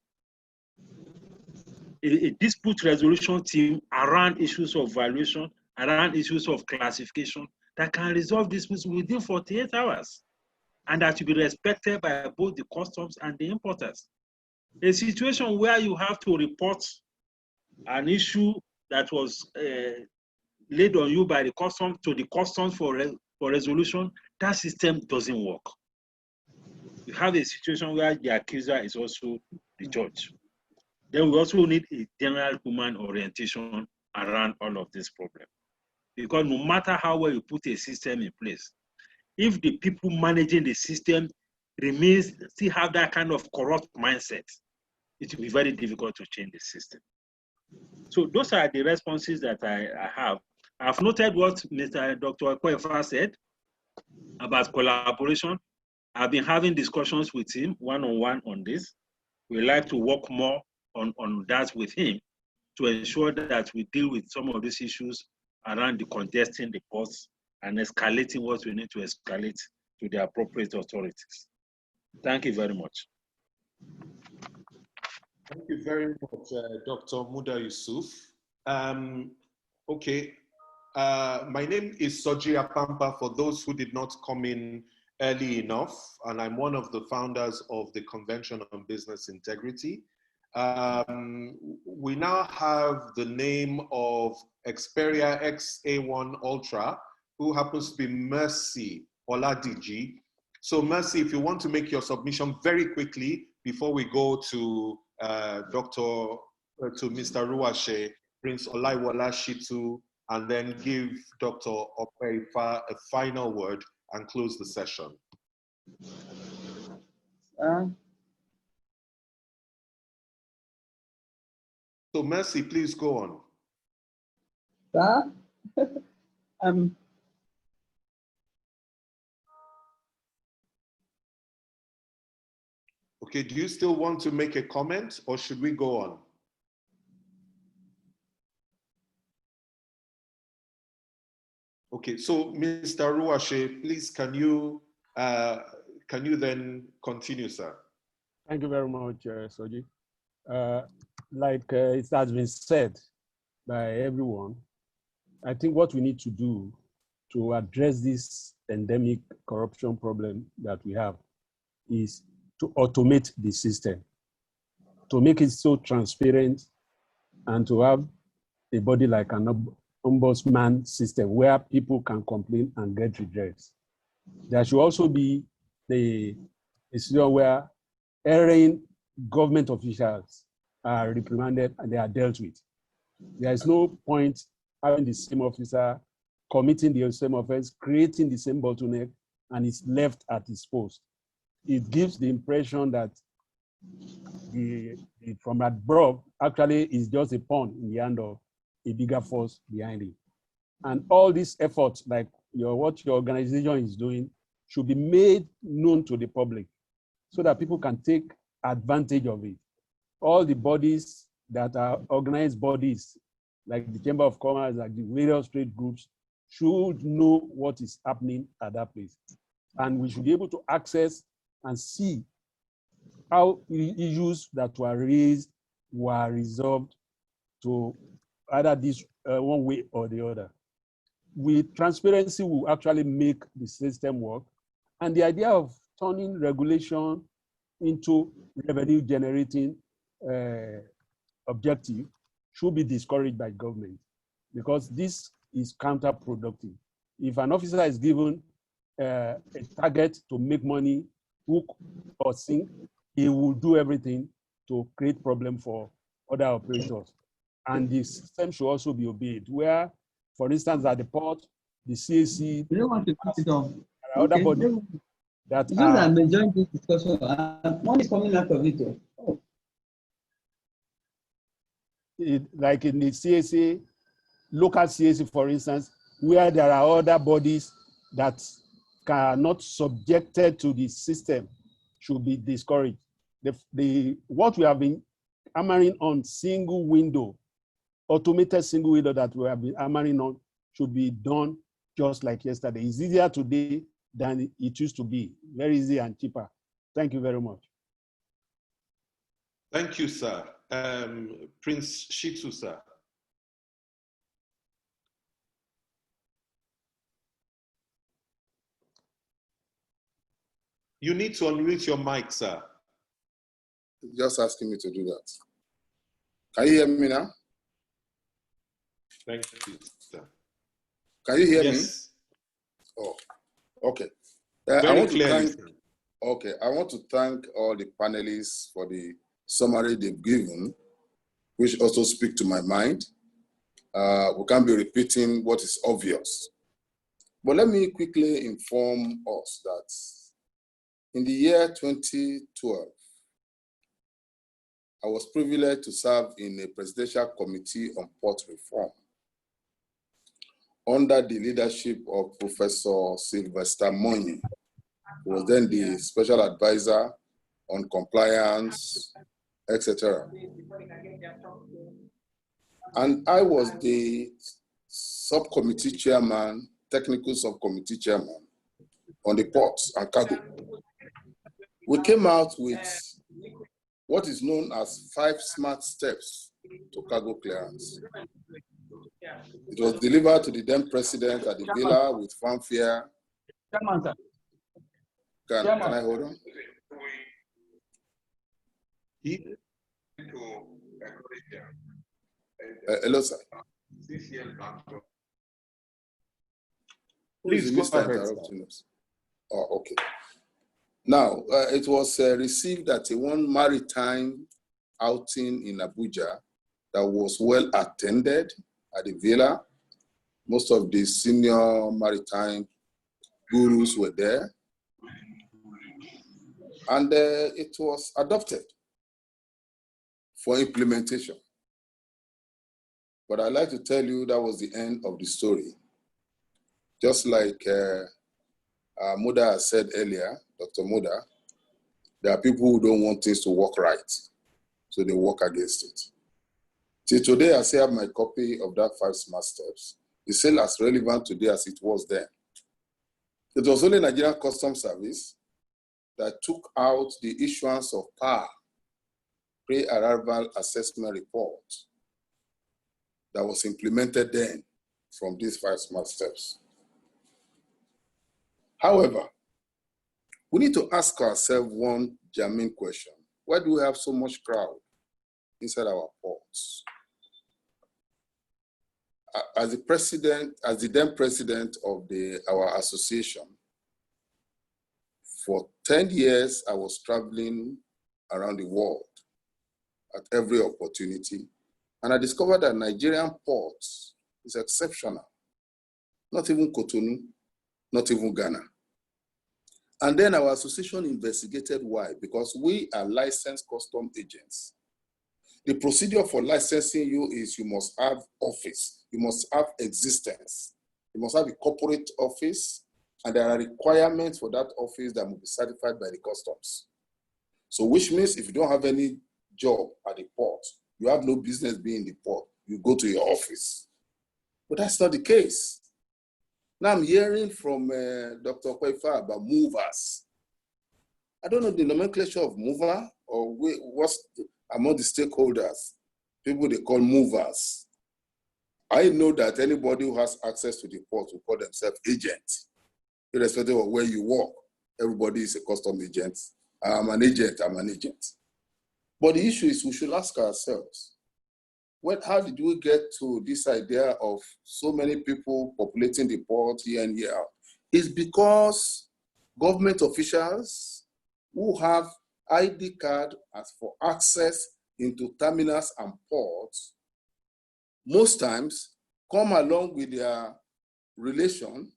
A dispute resolution team around issues of valuation, around issues of classification, that can resolve disputes within 48 hours, and that will be respected by both the customs and the importers. A situation where you have to report an issue that was laid on you by the customs to the customs for resolution, that system doesn't work. You have a situation where the accuser is also the judge. Then we also need a general human orientation around all of this problem. Because no matter how well you put a system in place, if the people managing the system still have that kind of corrupt mindset, it will be very difficult to change the system. So those are the responses that I have. I've noted what Mr. Dr. Akpomudiare said about collaboration. I've been having discussions with him one-on-one on this. We like to work more on that with him to ensure that we deal with some of these issues around the congesting the ports and escalating what we need to escalate to the appropriate authorities. Thank you very much. Thank you very much, Dr. Muda Yusuf. Okay, my name is Soji Apampa, for those who did not come in early enough, and I'm one of the founders of the Convention on Business Integrity. We now have the name of Xperia XA1 Ultra, who happens to be Mercy Oladiji. So Mercy, if you want to make your submission very quickly before we go to Mr. Ruwashe, Prince Olaiwola Shitu, and then give Dr. Opeifa a final word and close the session. So Mercy, please go on. Sir? Okay, do you still want to make a comment, or should we go on? Okay, so Mr. Ruwashe, please can you then continue, sir? Thank you very much, Soji. Like it has been said by everyone, I think what we need to do to address this endemic corruption problem that we have is to automate the system, to make it so transparent, and to have a body like an ombudsman system where people can complain and get redress. There should also be a system where erring government officials are reprimanded and they are dealt with. There is no point having the same officer committing the same offense, creating the same bottleneck, and it's left at his post. It gives the impression that from above actually is just a pawn in the hand of a bigger force behind it. And all these efforts, like what your organization is doing, should be made known to the public so that people can take advantage of it. All the bodies that are organized bodies, like the Chamber of Commerce, like the various trade groups, should know what is happening at that place. And we should be able to access and see how issues that were raised were resolved to either this one way or the other. With transparency will actually make the system work. And the idea of turning regulation into revenue generating objective should be discouraged by government, because this is counterproductive. If an officer is given a target to make money, hook or sink, he will do everything to create problem for other operators. And the system should also be obeyed, where, for instance, at the port, the CAC, you don't want to put it on. Other Okay. bodies that just I'm enjoying this discussion. One is coming out of it. Oh. Like in the CAC, local CAC, for instance, where there are other bodies that are not subjected to the system, should be discouraged. What we have been hammering on, single window, automated single window that we have been hammering on, should be done just like yesterday. It's easier today than it used to be. Very easy and cheaper. Thank you very much. Thank you, sir. Prince Shittu, sir. You need to unmute your mic, sir. Just asking me to do that. Can you hear me now? Thank you, sir. Can you hear yes. me? Oh, okay. Very I want clearly, to thank. Okay, I want to thank all the panelists for the summary they've given, which also speak to my mind. We can't be repeating what is obvious. But let me quickly inform us that in the year 2012, I was privileged to serve in a presidential committee on port reform under the leadership of Professor Sylvester Monyi, who was then the special advisor on compliance, etc. And I was the subcommittee chairman, technical subcommittee chairman on the ports and cargo. We came out with what is known as 5 smart steps to cargo clearance. It was delivered to the then president at the villa with fanfare. Can I hold on? Hello, sir. Please go ahead. Oh, okay. Now, it was received at one maritime outing in Abuja that was well attended at the villa. Most of the senior maritime gurus were there. And it was adopted for implementation. But I'd like to tell you that was the end of the story. Just like Muda said earlier, Dr. Muda, there are people who don't want things to work right, so they work against it. Till today, I still have my copy of that 5 smart steps. It's still as relevant today as it was then. It was only Nigerian Customs Service that took out the issuance of PAR, pre-arrival assessment report, that was implemented then from these 5 smart steps. However, we need to ask ourselves one germane question. Why do we have so much crowd inside our ports? As the then president of our association, for 10 years, I was traveling around the world at every opportunity. And I discovered that Nigerian ports is exceptional. Not even Cotonou, not even Ghana. And then our association investigated why, because we are licensed custom agents. The procedure for licensing you is you must have office, you must have existence, you must have a corporate office, and there are requirements for that office that must be certified by the customs. So which means if you don't have any job at the port, you have no business being in the port, you go to your office. But that's not the case. Now I'm hearing from Dr. Kwaifa about movers. I don't know the nomenclature of mover or what's among the stakeholders, people they call movers. I know that anybody who has access to the port will call themselves agent, irrespective of where you work. Everybody is a custom agent. I'm an agent. But the issue is we should ask ourselves, how did we get to this idea of so many people populating the port year in, year out? It's because government officials who have ID card as for access into terminals and ports, most times come along with their relation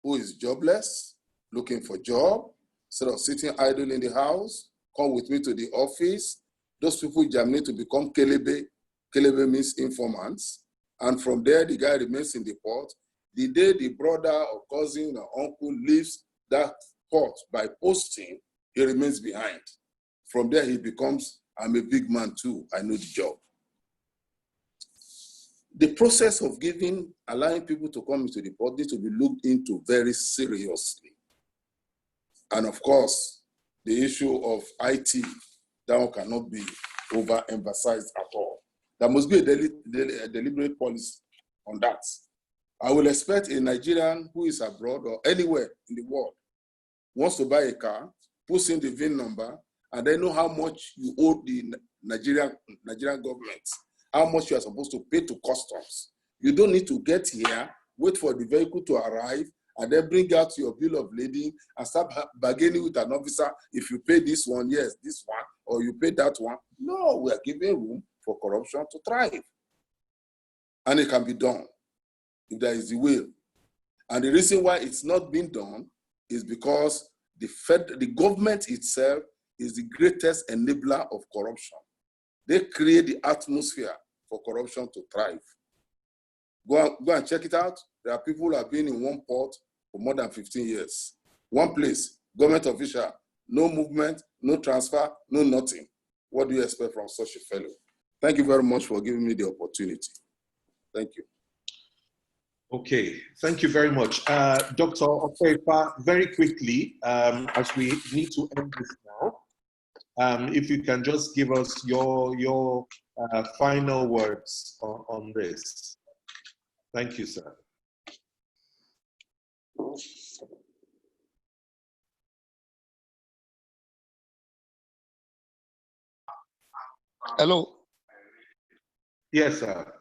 who is jobless, looking for job, instead of sitting idle in the house, come with me to the office. Those people germinate to become kelebe. Kelebe means informants. And from there, the guy remains in the port. The day the brother or cousin or uncle leaves that port by posting, he remains behind. From there, he becomes, I'm a big man too, I know the job. The process of allowing people to come into the port needs to be looked into very seriously. And of course, the issue of IT, that one cannot be overemphasized at all. There must be a deliberate policy on that. I will expect a Nigerian who is abroad or anywhere in the world wants to buy a car, puts in the VIN number, and then know how much you owe the Nigerian government, how much you are supposed to pay to customs. You don't need to get here, wait for the vehicle to arrive, and then bring out your bill of lading and start bargaining with an officer. If you pay this one, yes, this one, or you pay that one. No, we are giving room for corruption to thrive. And it can be done if there is the will. And the reason why it's not being done is because the government itself is the greatest enabler of corruption. They create the atmosphere for corruption to thrive. Go and check it out. There are people who have been in one port for more than 15 years. One place, government official, no movement, no transfer, no nothing. What do you expect from such a fellow? Thank you very much for giving me the opportunity. Thank you. Okay, thank you very much. Dr. Okwepa, very quickly, as we need to end this now, if you can just give us your final words on this. Thank you, sir. Hello? Yes, sir.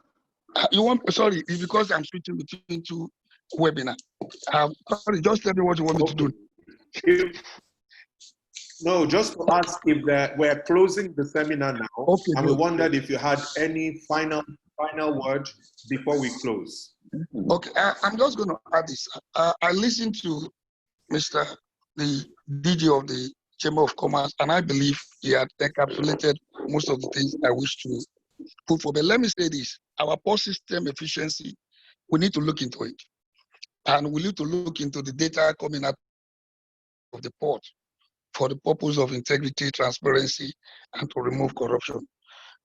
You want, sorry, it's because I'm switching between two webinars. Sorry, just tell me what you want me to do. No, just to ask if we're closing the seminar now, okay, and we wondered if you had any final word before we close. Okay, I'm just going to add this. I listened to the DG of the Chamber of Commerce, and I believe he had encapsulated most of the things I wish to put forward. But let me say this, our port system efficiency, we need to look into it. And we need to look into the data coming out of the port for the purpose of integrity, transparency, and to remove corruption.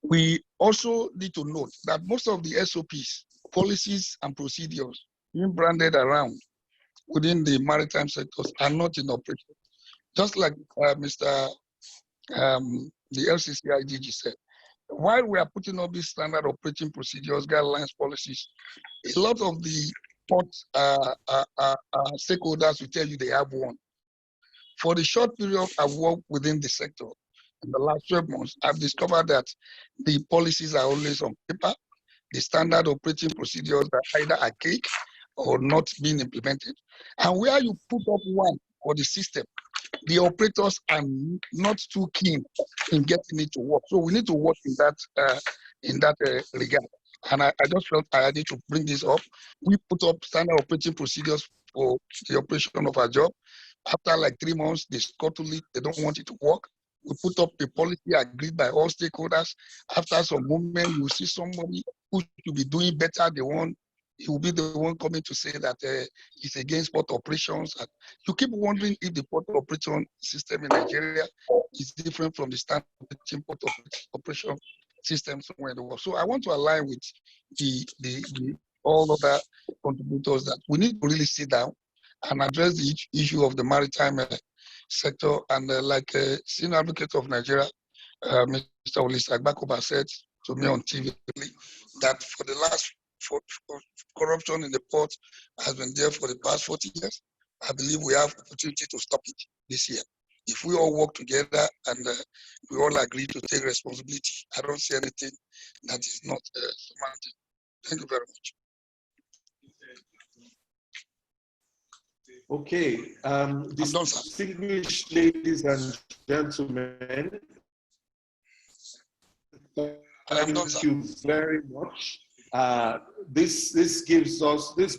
We also need to note that most of the SOPs, policies, and procedures being branded around within the maritime sectors are not in operation. Just like the LCCI DG said, while we are putting up these standard operating procedures, guidelines, policies, a lot of the port stakeholders will tell you they have one. For the short period I've worked within the sector, in the last 12 months, I've discovered that the policies are always on paper. The standard operating procedures are either archaic or not being implemented. And where you put up one for the system, the operators are not too keen in getting it to work. So we need to work in that regard. And I just felt I need to bring this up. We put up standard operating procedures for the operation of our job. After like 3 months, they scuttle it, they don't want it to work. We put up a policy agreed by all stakeholders. After some movement, you see somebody who should be doing better, he will be the one coming to say that it's against port operations. And you keep wondering if the port operation system in Nigeria is different from the standard port operation system somewhere in the world. So I want to align with the all other contributors that we need to really sit down and address the issue of the maritime sector. And like Senior Advocate of Nigeria, Mr. Olisa Agbakoba said to me on TV that for the last corruption in the port has been there for the past 40 years. I believe we have opportunity to stop it this year. If we all work together and we all agree to take responsibility, I don't see anything that is not semantic. Thank you very much. Okay, distinguished ladies and gentlemen, thank you very much. This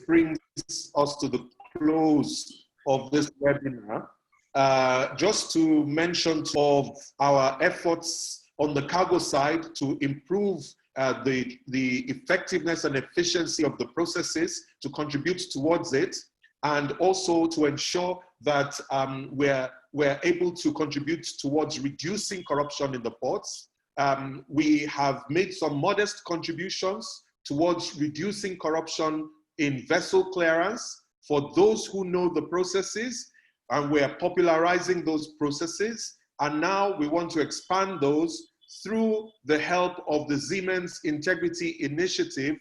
brings us to the close of this webinar. Just to mention of our efforts on the cargo side to improve the effectiveness and efficiency of the processes, to contribute towards it, and also to ensure that we're able to contribute towards reducing corruption in the ports. We have made some modest contributions towards reducing corruption in vessel clearance for those who know the processes. and we're popularizing those processes. And now we want to expand those through the help of the Siemens Integrity Initiative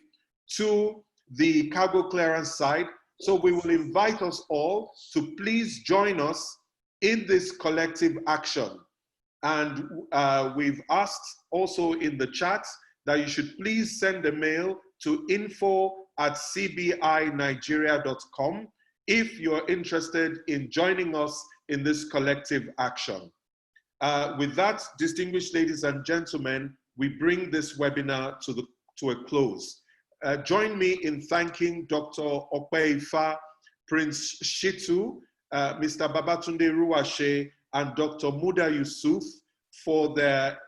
to the cargo clearance side. So we will invite us all to please join us in this collective action. And we've asked also in the chat that you should please send a mail to info@cbinigeria.com if you're interested in joining us in this collective action. With that, distinguished ladies and gentlemen, we bring this webinar to a close. Join me in thanking Dr. Okpeifa, Prince Shitu, Mr. Babatunde Ruwashe, and Dr. Muda Yusuf for their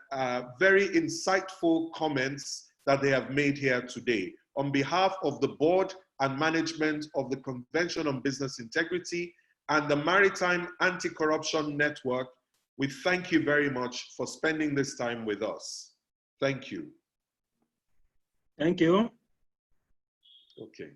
very insightful comments that they have made here today. On behalf of the board and management of the Convention on Business Integrity and the Maritime Anti-Corruption Network, we thank you very much for spending this time with us. Thank you. Thank you. Okay.